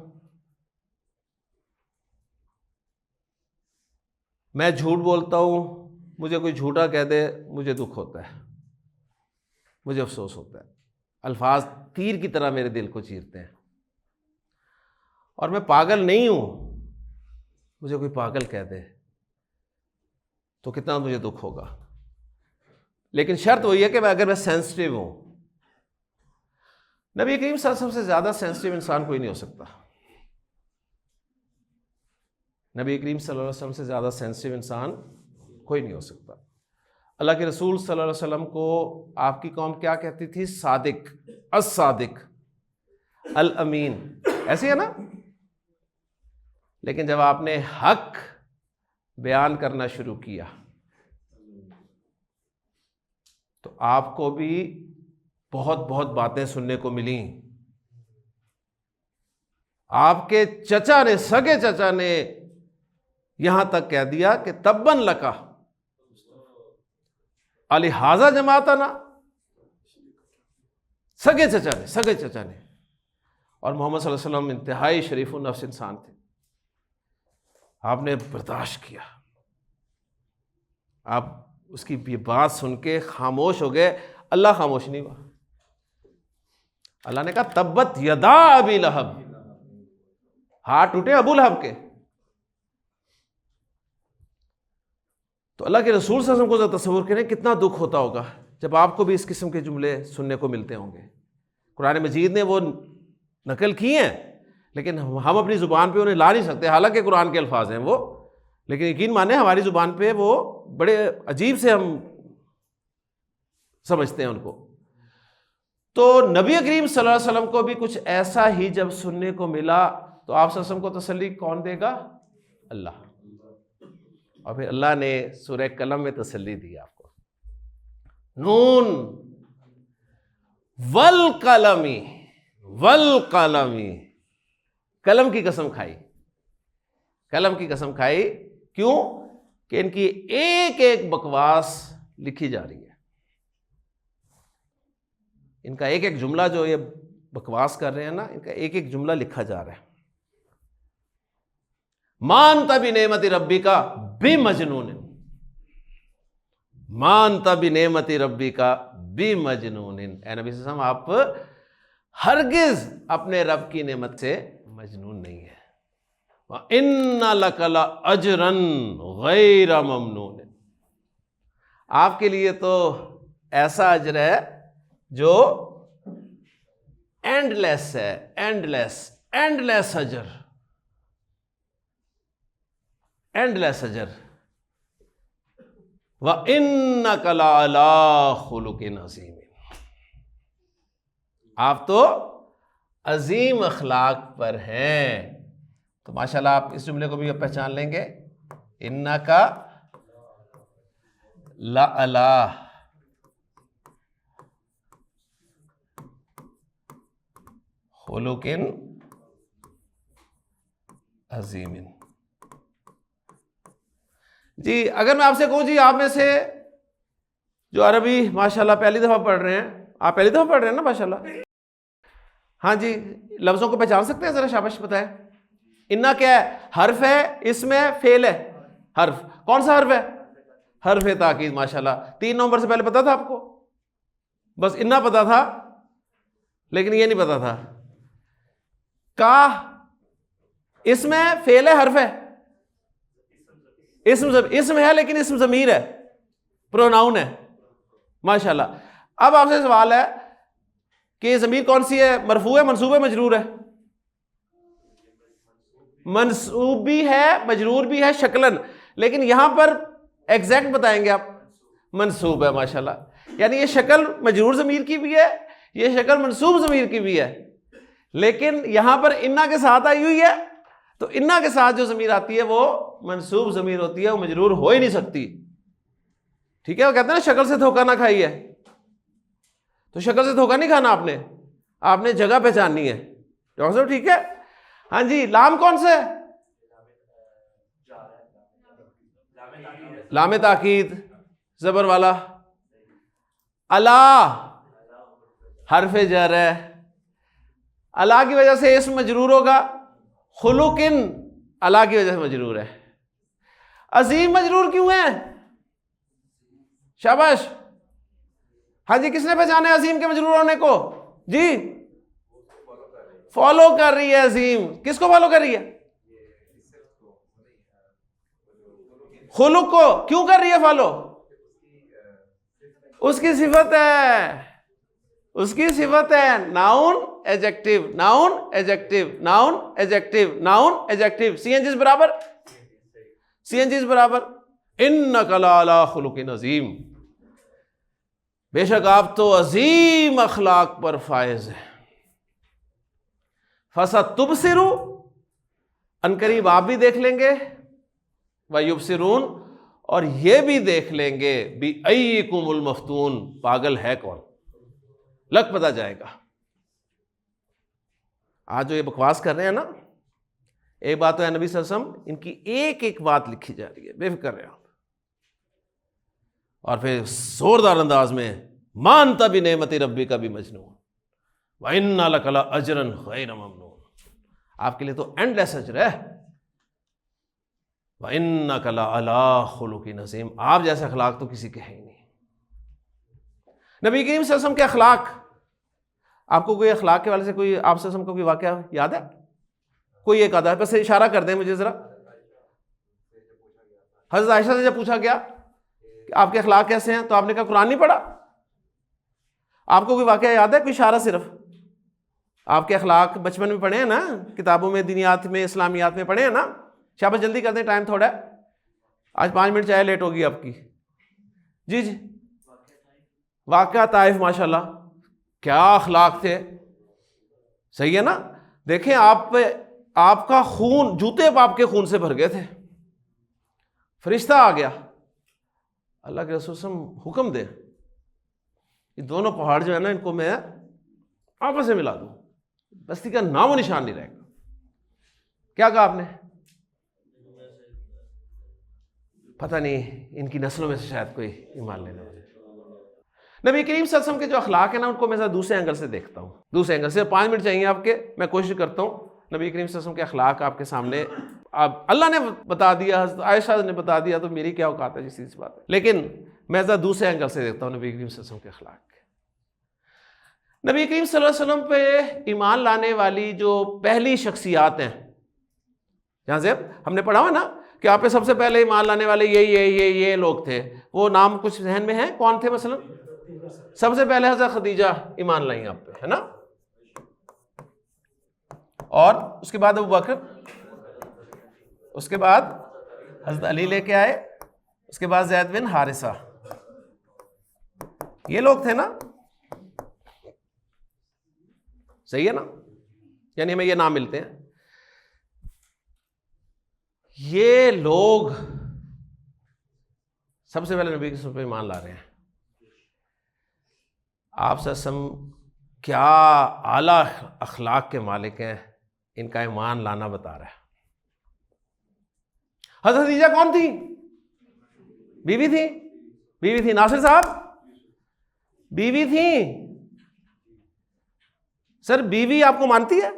मैं झूठ बोलता हूं, मुझे कोई झूठा कह दे मुझे दुख होता है, मुझे अफसोस होता है। अल्फाज तीर की तरह मेरे दिल को चीरते हैं। और मैं पागल नहीं हूं, मुझे कोई पागल कह दे तो कितना मुझे दुख होगा। लेकिन शर्त वही है कि अगर मैं सेंसिटिव हूं। नबी करीम सल्लल्लाहु अलैहि वसल्लम से ज़्यादा सेंसिटिव इंसान कोई नहीं हो सकता। नबी करीम सल्लल्लाहु अलैहि वसल्लम से ज़्यादा सेंसिटिव इंसान कोई नहीं हो सकता। अल्लाह के रसूल सल्लल्लाहु अलैहि वसल्लम को आपकी कौम क्या कहती थी? सादिक, अस-सादिक, अल अमीन, ऐसे है ना। लेकिन जब आपने हक बयान करना शुरू किया तो आपको भी बहुत बहुत बातें सुनने को मिली। आपके चचा ने, सगे चचा ने यहां तक कह दिया कि तब्बन लका अलिहाजा जमाता ना, सगे चचा ने। और मोहम्मद सल्लल्लाहु अलैहि वसल्लम इंतहाई शरीफुन नफ्स इंसान थे। आपने बर्दाश्त किया, आप उसकी ये बात सुन के खामोश हो गए। अल्लाह खामोश नहीं हुआ। अल्लाह ने कहा तब्बत यदा अबी लहब, हाथ टूटे अबू लहब के। तो अल्लाह के रसूल सल्लल्लाहु अलैहि वसल्लम को तस्वुर करें कितना दुख होता होगा जब आपको भी इस किस्म के जुमले सुनने को मिलते होंगे। कुरान मजीद ने वो नकल की हैं, लेकिन हम अपनी ज़ुबान पे उन्हें ला नहीं सकते। हालांकि कुरान के अल्फाज हैं वो, लेकिन यकीन माने हमारी ज़ुबान पे वो बड़े अजीब से हम समझते हैं उनको। तो नबी करीम सल्लल्लाहु अलैहि वसल्लम को भी कुछ ऐसा ही जब सुनने को मिला तो आप सल्लल्लाहु अलैहि वसल्लम को तसल्ली कौन देगा? अल्लाह। और फिर अल्लाह ने सूरह कलम में तसल्ली दी आपको, नून वल कलमी, वल कलमी, कलम की कसम खाई, कलम की कसम खाई। क्यों? कि इनकी एक एक बकवास लिखी जा रही है। इनका एक एक जुमला जो ये बकवास कर रहे हैं ना, इनका एक एक जुमला लिखा जा रहा है। मानता भी नेमती रब्बी का बे मजनून, मानता भी नेमती रब्बी का बे मजनून। ए नबी सल्लल्लाहु अलैहि वसल्लम, आप हरगिज अपने रब की नेमत से मजनून नहीं है। इन्ना लकला अजरन गैर ममनून, आपके लिए तो ऐसा अजर है जो एंडलेस है, एंडलेस, एंडलेस अजर, एंडलेस अजर। व इन्नका लअला खुलुकिन अज़ीम, आप तो अजीम अखलाक पर हैं। तो माशाल्लाह आप इस जुमले को भी अब पहचान लेंगे, इन्नका लअला खुलुकिन अज़ीमिन। जी अगर मैं आपसे कहूँ जी, आप में से जो अरबी माशाल्लाह पहली दफ़ा पढ़ रहे हैं, आप पहली दफ़ा पढ़ रहे हैं ना माशाल्लाह, हाँ जी, लफ्ज़ों को पहचान सकते हैं? ज़रा शाबाश बताएं। इन्ना क्या है? हर्फ है, इसमें फेल है। हर्फ कौन सा हर्फ है? हर्फ ताकीद। माशाल्लाह 3 नवंबर से पहले पता था आपको? बस इन्ना पता था लेकिन ये नहीं पता था। का इसमें फेल है, हर्फ है, इसम है, लेकिन इसम ज़मीर है, प्रोनाउन है। माशाल्लाह। अब आपसे सवाल है कि ज़मीर कौन सी है? मरफू है, मंसूब है, मजरूर है? मंसूब भी है, मजरूर भी है शक्लन, लेकिन यहां पर एग्जैक्ट बताएंगे आप, मंसूब है। माशाल्लाह। यानी ये शक्ल मजरूर ज़मीर की भी है, ये शक्ल मंसूब ज़मीर की भी है, लेकिन यहां पर इन्ना के साथ आई हुई है, तो इन्ना के साथ जो ज़मीर आती है वो मंसूब ज़मीर होती है, वो मजरूर हो ही नहीं सकती। ठीक है, वो कहते हैं ना शक्ल से धोखा ना खाइए, तो शक्ल से धोखा नहीं खाना आपने, आपने जगह पहचाननी है। डॉक्टर साहब ठीक है। हाँ जी, लाम कौन सा है? लामे ताकीद, जबर वाला। अला हरफ जर है, अला की वजह से इसम मजरूर होगा, खुलुकिन अला की वजह से मजरूर है। अजीम मजरूर क्यों है? शाबाश। हाँ जी, किसने पहचाने अजीम के मजरूर होने को? जी, फॉलो कर रही है अजीम। किसको फॉलो कर रही है? खुलुक को। क्यों कर रही है फॉलो? उसकी सिफत है, उसकी सिफत है। Noun adjective, noun adjective, noun adjective, noun adjective, CNG बराबर, सीएनजी बराबर इन्नका लअला खुलुकिन अजीम। बेशक आप तो अजीम अखलाक पर फायज है। फसतुबसिरु, अनकरीब आप भी देख लेंगे, वयुबसिरून, और ये भी देख लेंगे, बिअय्यिकुमुल मफ्तून, पागल है कौन, लग पता जाएगा। आज जो ये बकवास कर रहे हैं ना, एक बात तो है नबी सल्लल्लाहु अलैहि वसल्लम, इनकी एक एक बात लिखी जा रही है, बेफिक्र रहे आप। और फिर जोरदार अंदाज में, मानता भी नेमती रब्बी का भी मजनून व इन्ना लका अजरन गैर ममनून, आपके लिए तो एंडलेस अजर है। व इन्नका लअला खुलुकिन अज़ीम, आप जैसे अखलाक तो किसी के है ही नहीं। नबी करीम सल्लल्लाहु अलैहि वसल्लम के अखलाक, आपको कोई अखलाक के वाले से कोई आप सल्लल्लाहु अलैहि वसल्लम को कोई वाकया याद है? कोई एक आधा, बस इशारा कर दें मुझे जरा। हज़रत आयशा से जब पूछा गया कि आपके अखलाक कैसे हैं, तो आपने कहा कुरान नहीं पढ़ा। आपको कोई वाकया याद है? कोई इशारा सिर्फ। आपके अखलाक बचपन में पढ़े हैं ना, किताबों में, दीनियात में, इस्लामियात में पढ़े हैं ना। शाबाश, जल्दी कर दें, टाइम थोड़ा है, आज 5 मिनट चाहे लेट होगी आपकी। जी जी, वाकया ताइफ, माशाल्लाह, क्या अखलाक थे। सही है ना? देखें, आपका खून, जूते आपके खून से भर गए थे, फरिश्ता आ गया, अल्लाह के रसूल हुक्म दे, ये दोनों पहाड़ जो है ना, इनको मैं आपस में मिला दूं, बस्ती का नामो निशान नहीं रहेगा। क्या कहा आपने? पता नहीं, इनकी नस्लों में से शायद कोई ईमान लेने वाले। नबी करीम सल्लल्लाहु अलैहि वसल्लम के जो अखलाक है ना, उनको मैं दूसरे एंगल से देखता हूँ, दूसरे एंगल से। 5 मिनट चाहिए आपके, मैं कोशिश करता हूँ नबी करीम सल्लल्लाहु अलैहि वसल्लम के अखलाक आपके सामने। आप अल्लाह ने बता दिया, आयशा ने बता दिया, तो मेरी क्या औकात है जिस चीज़ बात है, लेकिन मैं ज़रा दूसरे एंगल से देखता हूँ नबी करीम सल्लल्लाहु अलैहि वसल्लम के अखलाक। नबी करीम सल्लल्लाहु अलैहि वसल्लम पे ईमान लाने वाली जो पहली शख्सियात हैं, जहाँ से हमने पढ़ा हुआ ना कि आप पे सबसे पहले ईमान लाने वाले ये लोग थे, वो नाम कुछ जहन में है? कौन थे? मसलन सबसे पहले हज़रत खदीजा ईमान लाई आप पे, है ना, और उसके बाद अबू बकर, उसके बाद हज़रत अली लेके आए, उसके बाद ज़ैद बिन हारिसा, ये लोग थे ना। सही है ना? यानी हमें ये नाम मिलते हैं। ये लोग सबसे पहले नबी के सुन्नत पे ईमान ला रहे हैं। आप सम क्या आला अखलाक के मालिक हैं, इनका ईमान लाना बता रहा है। हज़रत खदीजा कौन थी? बीवी थी, बीवी थी। नासिर साहब, बीवी थी। सर, बीवी आपको मानती है?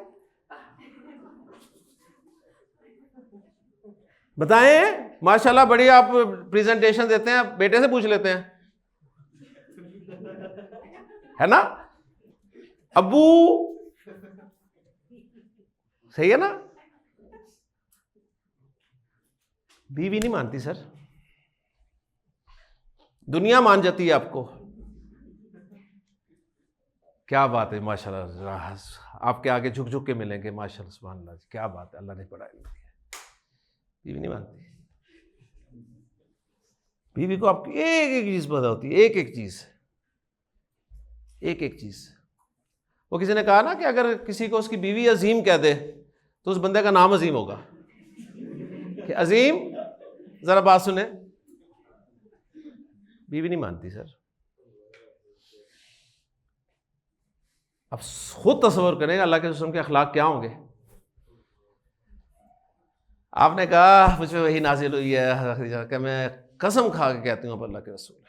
बताएं। माशाल्लाह, बड़ी आप प्रेजेंटेशन देते हैं, बेटे से पूछ लेते हैं, है ना। अब्बू, सही है ना? बीवी नहीं मानती सर, दुनिया मान जाती है आपको। क्या बात है, माशाल्लाह, आपके आगे झुक झुक के मिलेंगे, माशाल्लाह, सुभान अल्लाह, क्या बात है, अल्लाह ने बड़ा इल्म दिया। बीवी नहीं मानती। बीवी को आपकी एक एक चीज पता होती है, एक एक चीज, एक एक चीज। वो किसी ने कहा ना कि अगर किसी को उसकी बीवी अजीम कह दे तो उस बंदे का नाम अजीम होगा। कि अजीम, जरा बात सुने, बीवी नहीं मानती सर। अब खुद तस्वर करें अल्लाह के रसूल के अखलाक क्या होंगे। आपने कहा मुझ पर वही नाजिल हुई है कि मैं कसम खा के कहती हूँ अल्लाह के रसूल,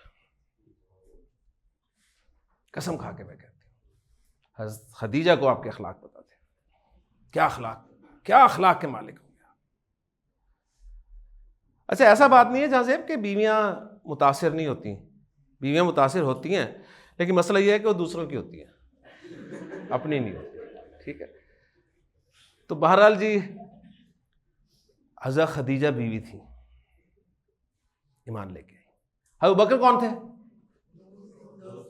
कसम खा के मैं कहती हूँ। हज़रत खदीजा को आपके अखलाक बताते हैं, क्या अखलाक, क्या अखलाक के मालिक होंगे। अच्छा, ऐसा बात नहीं है जहाँ से कि बीवियाँ मुतासिर नहीं होती, बीवियाँ मुतासिर होती हैं, लेकिन मसला यह है कि वो दूसरों की होती हैं, अपनी नहीं होती। ठीक है, तो बहरहाल जी, हज़रत खदीजा बीवी थी, ईमान लेके आई। अबू बकर कौन थे?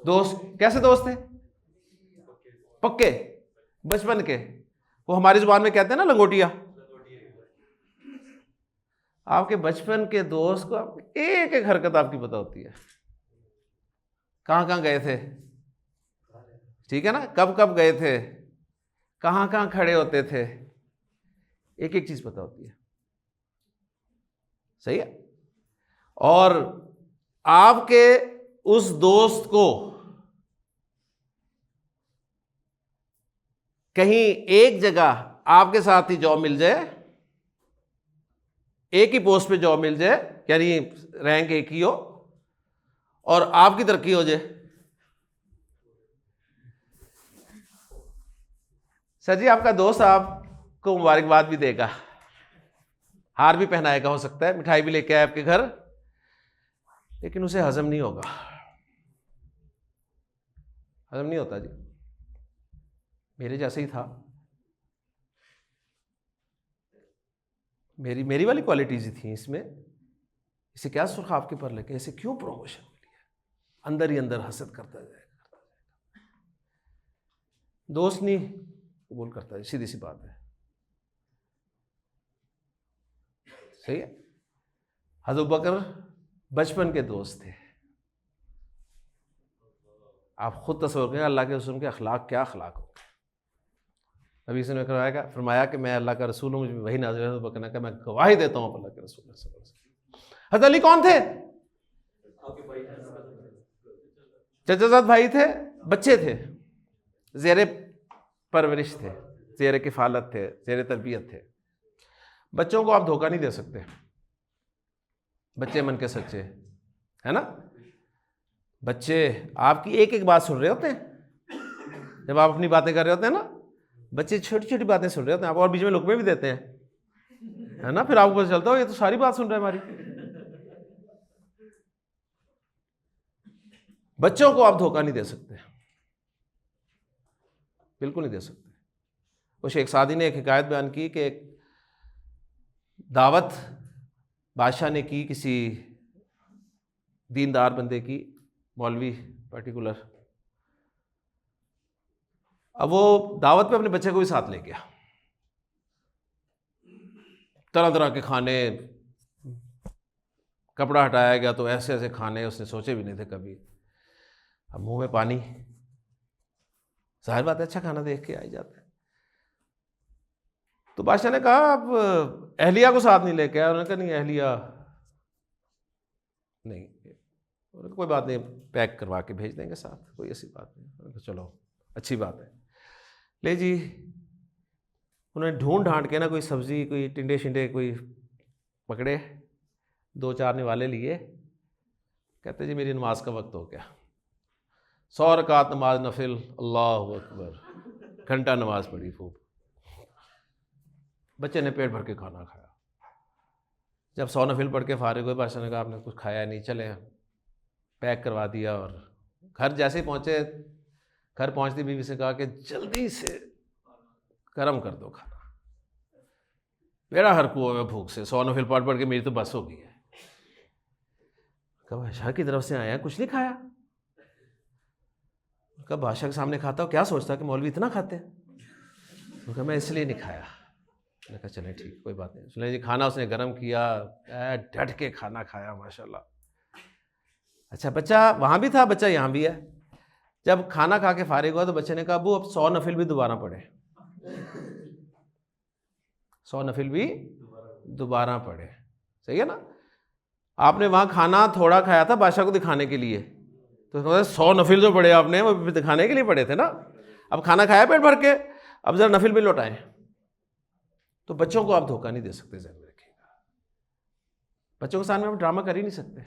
दोस्त। कैसे दोस्त थे? पक्के, बचपन के। वो हमारी जुबान में कहते हैं ना लंगोटिया। आपके बचपन के दोस्त को आपकी एक एक हरकत आपकी पता होती है, कहाँ कहाँ गए थे, ठीक है ना, कब कब गए थे, कहाँ कहाँ खड़े होते थे, एक एक चीज पता होती है। सही है। और आपके उस दोस्त को कहीं एक जगह आपके साथ ही जॉब मिल जाए, एक ही पोस्ट पे जॉब मिल जाए, यानी रैंक एक ही हो, और आपकी तरक्की हो जाए, सर जी आपका दोस्त आपको मुबारकबाद भी देगा, हार भी पहनाएगा, हो सकता है मिठाई भी लेके आए आपके घर, लेकिन उसे हजम नहीं होगा, हजम नहीं होता जी। मेरे जैसे ही था, मेरी वाली क्वालिटीज ही थी इसमें। इसे क्या सुर्ख आपके पर लेके, इसे क्यों प्रमोशन मिली है, अंदर ही अंदर हसद करता जाएगा। दोस्त नहीं कबूल करता है, सीधी सी बात है। सही है। हज़रत बकर बचपन के दोस्त थे। आप खुद तस्वर करें अल्लाह के रसूल के अखलाक क्या अखलाक हो। नबी ने फरमाया कि मैं अल्लाह का रसूल हूँ, मुझे वही नाज़िल है। बकर ने कहा मैं गवाही देता हूँ अल्लाह के रसूल। हज़रत अली कौन थे? चचाजाद भाई थे, बच्चे थे, ज़ेरे परवरिश थे, ज़ेरे किफ़ालत थे, ज़ेरे तरबियत थे। बच्चों को आप धोखा नहीं दे सकते, बच्चे मन के सच्चे, है ना। बच्चे आपकी एक एक बात सुन रहे होते हैं, जब आप अपनी बातें कर रहे होते हैं ना, बच्चे छोटी छोटी बातें सुन रहे होते हैं, आप और बीच में लुकमे भी देते हैं, है ना। फिर आपको पता चलता हो ये तो सारी बात सुन रहा है हमारी। बच्चों को आप धोखा नहीं दे सकते, बिल्कुल नहीं दे सकते। वो शेख सादी ने एक हिकायत बयान की कि एक दावत बादशाह ने की किसी दीनदार बंदे की, मौलवी पर्टिकुलर। अब वो दावत पे अपने बच्चे को भी साथ ले गया, तरह तरह के खाने, कपड़ा हटाया गया तो ऐसे ऐसे खाने उसने सोचे भी नहीं थे कभी। अब मुंह में पानी, जाहिर बात है अच्छा खाना देख के आ ही जाता है। तो बादशाह ने कहा आप अहलिया को साथ नहीं लेके आए। उन्होंने कहा नहीं अहलिया नहीं, कोई बात नहीं, पैक करवा के भेज देंगे साथ, कोई ऐसी बात नहीं। चलो अच्छी बात है, ले जी। उन्होंने ढूंढ ढांड के ना कोई सब्जी, कोई टिंडे शिंडे कोई पकड़े, 2-4 निवाले लिए, कहते जी मेरी नमाज का वक्त हो गया। 100 रकात नमाज नफिल, अल्लाह अकबर, घंटा नमाज पढ़ी खूब। बच्चे ने पेट भर के खाना खाया। जब 100 नफिल पढ़ के फारिग हुए, बादशाह ने कहा आपने कुछ खाया नहीं, चले पैक करवा दिया। और घर जैसे ही पहुँचे, घर पहुंचती बीवी से कहा कि जल्दी से गर्म कर दो खाना, मेरा हर कुआ में भूख से 100 नफिल पढ़ के मेरी तो बस हो गई है। कहा बादशाह की तरफ से आया, कुछ नहीं खाया? कहा बादशाह के सामने खाता हो, क्या सोचता कि मौलवी इतना खाते हैं? तो कहा मैं इसलिए नहीं खाया। मैंने कहा चलें ठीक, कोई बात नहीं। उसने जी खाना उसने गर्म किया, डट के खाना खाया माशाल्लाह। अच्छा बच्चा वहाँ भी था, बच्चा यहाँ भी है। जब खाना खा के फारिग हुआ तो बच्चे ने कहा अबू अब 100 नफिल भी दोबारा पढ़े, 100 नफिल भी दोबारा पढ़े। सही है ना? आपने वहाँ खाना थोड़ा खाया था बादशाह को दिखाने के लिए, तो 100 नफिल जो पढ़े आपने वो दिखाने के लिए पढ़े थे ना। अब खाना खाया पेट भर के, अब जरा नफिल भी लौटाएं। तो बच्चों को आप धोखा नहीं दे सकते, ज़हन में रखिएगा। बच्चों के सामने आप ड्रामा कर ही नहीं सकते।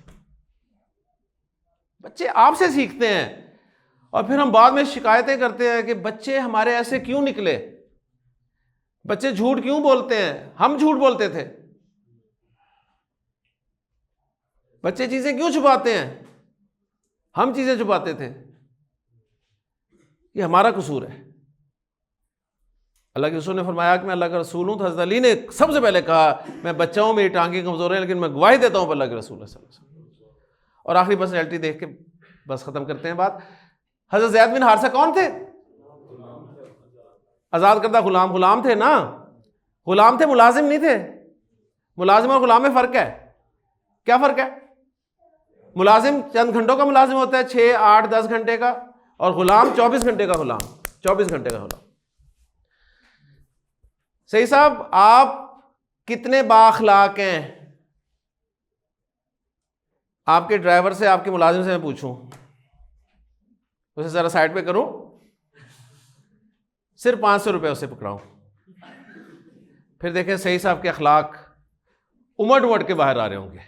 बच्चे आपसे सीखते हैं और फिर हम बाद में शिकायतें करते हैं कि बच्चे हमारे ऐसे क्यों निकले, बच्चे झूठ क्यों बोलते हैं। हम झूठ बोलते थे, बच्चे चीजें क्यों छुपाते हैं, हम चीजें छुपाते थे। ये हमारा कसूर है। अल्लाह के रसूल ने फरमाया कि मैं अल्लाह का रसूल हूं, तो हज़रत अली ने सबसे पहले कहा मैं बच्चा हूं, मेरी टांगें कमजोर हैं, लेकिन मैं गवाही देता हूं अल्लाह के रसूल सल्लल्लाहु अलैहि वसल्लम। और आखिरी पर्सनैलिटी देख के बस खत्म करते हैं बात। हज़रत ज़ैद बिन हारिसा कौन थे? आज़ाद करदा गुलाम। गुलाम थे ना, गुलाम थे, मुलाजिम नहीं थे। मुलाजिम और गुलाम में फ़र्क है। क्या फ़र्क है? मुलाजिम चंद घंटों का मुलाजिम होता है, 6, 8, 10 घंटे का, और गुलाम 24 घंटे का गुलाम, 24 घंटे का गुलाम। सही साहब, आप कितने बाअखलाक हैं? आपके ड्राइवर से, आपके मुलाजिम से मैं पूछूं, उसे जरा साइड पे करूं, सिर्फ 500 रुपये उसे पकड़ाऊं, फिर देखें सही साहब के अखलाक उमड़ उमड़ के बाहर आ रहे होंगे,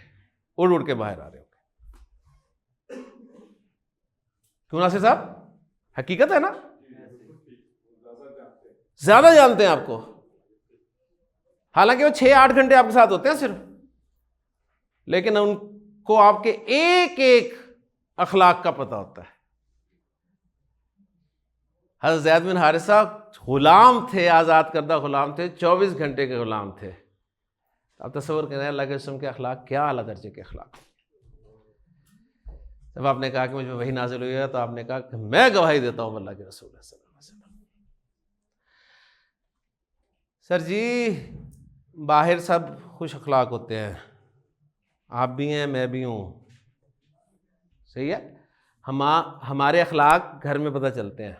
उड़ उड़ के बाहर आ रहे होंगे। क्यों नासिर साहब? हकीकत है ना, ज्यादा जानते हैं आपको। हालांकि वो 6-8 घंटे आपके साथ होते हैं सिर्फ, लेकिन उनको आपके एक एक अखलाक का पता होता है। हज़रत ज़ैद बिन हारिसा गुलाम थे, आज़ाद करदा गुलाम थे, 24 घंटे के गुलाम थे। आप तस्वर करें अल्लाह के रसूल के अखलाक क्या आला दर्जे के अखलाक। जब आपने कहा कि मुझ पर वही नाज़िल हुई है, तो आपने कहा कि मैं गवाही देता हूँ अल्लाह के रसूल सल्लल्लाहु अलैहि वसल्लम। सर जी, बाहर सब खुश अखलाक होते हैं, आप भी हैं, मैं भी हूँ। सही है? हमारे अखलाक घर में पता चलते हैं।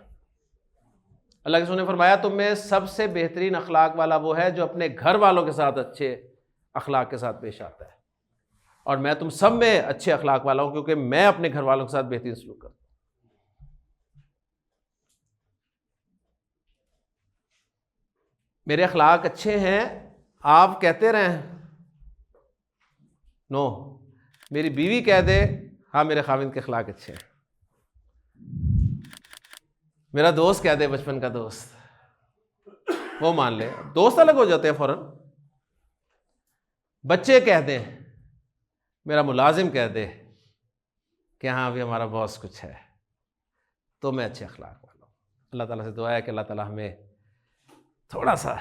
अल्लाह के रसूल ने फरमाया तुम में सबसे बेहतरीन अखलाक वाला वो है जो अपने घर वालों के साथ अच्छे अखलाक के साथ पेश आता है, और मैं तुम सब में अच्छे अखलाक वाला हूँ, क्योंकि मैं अपने घर वालों के साथ बेहतरीन सलूक करता हूँ। मेरे अखलाक अच्छे हैं, आप कहते रहें नो, मेरी बीवी कह दे हाँ मेरे खाविंद के अखलाक अच्छे हैं, मेरा दोस्त कह दे, बचपन का दोस्त, वो मान ले, दोस्त अलग हो जाते हैं फौरन। बच्चे कह दें, मेरा मुलाजिम कह दे कि हाँ अभी हमारा बॉस कुछ है, तो मैं अच्छे अखलाक वाला हूँ। अल्लाह ताला से दुआ है कि अल्लाह ताला हमें थोड़ा सा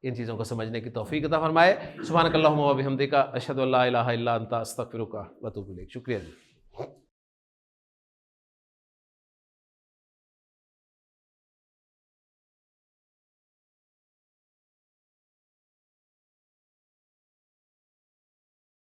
इन चीज़ों को समझने की तौफीक अता फरमाए। सुब्हानकल्लाहुम्मा व बिहम्दिका अशहदु अल्ला इलाहा इल्ला अंता अस्तगफिरुका व अतूबु इलैक। शुक्रिया जी।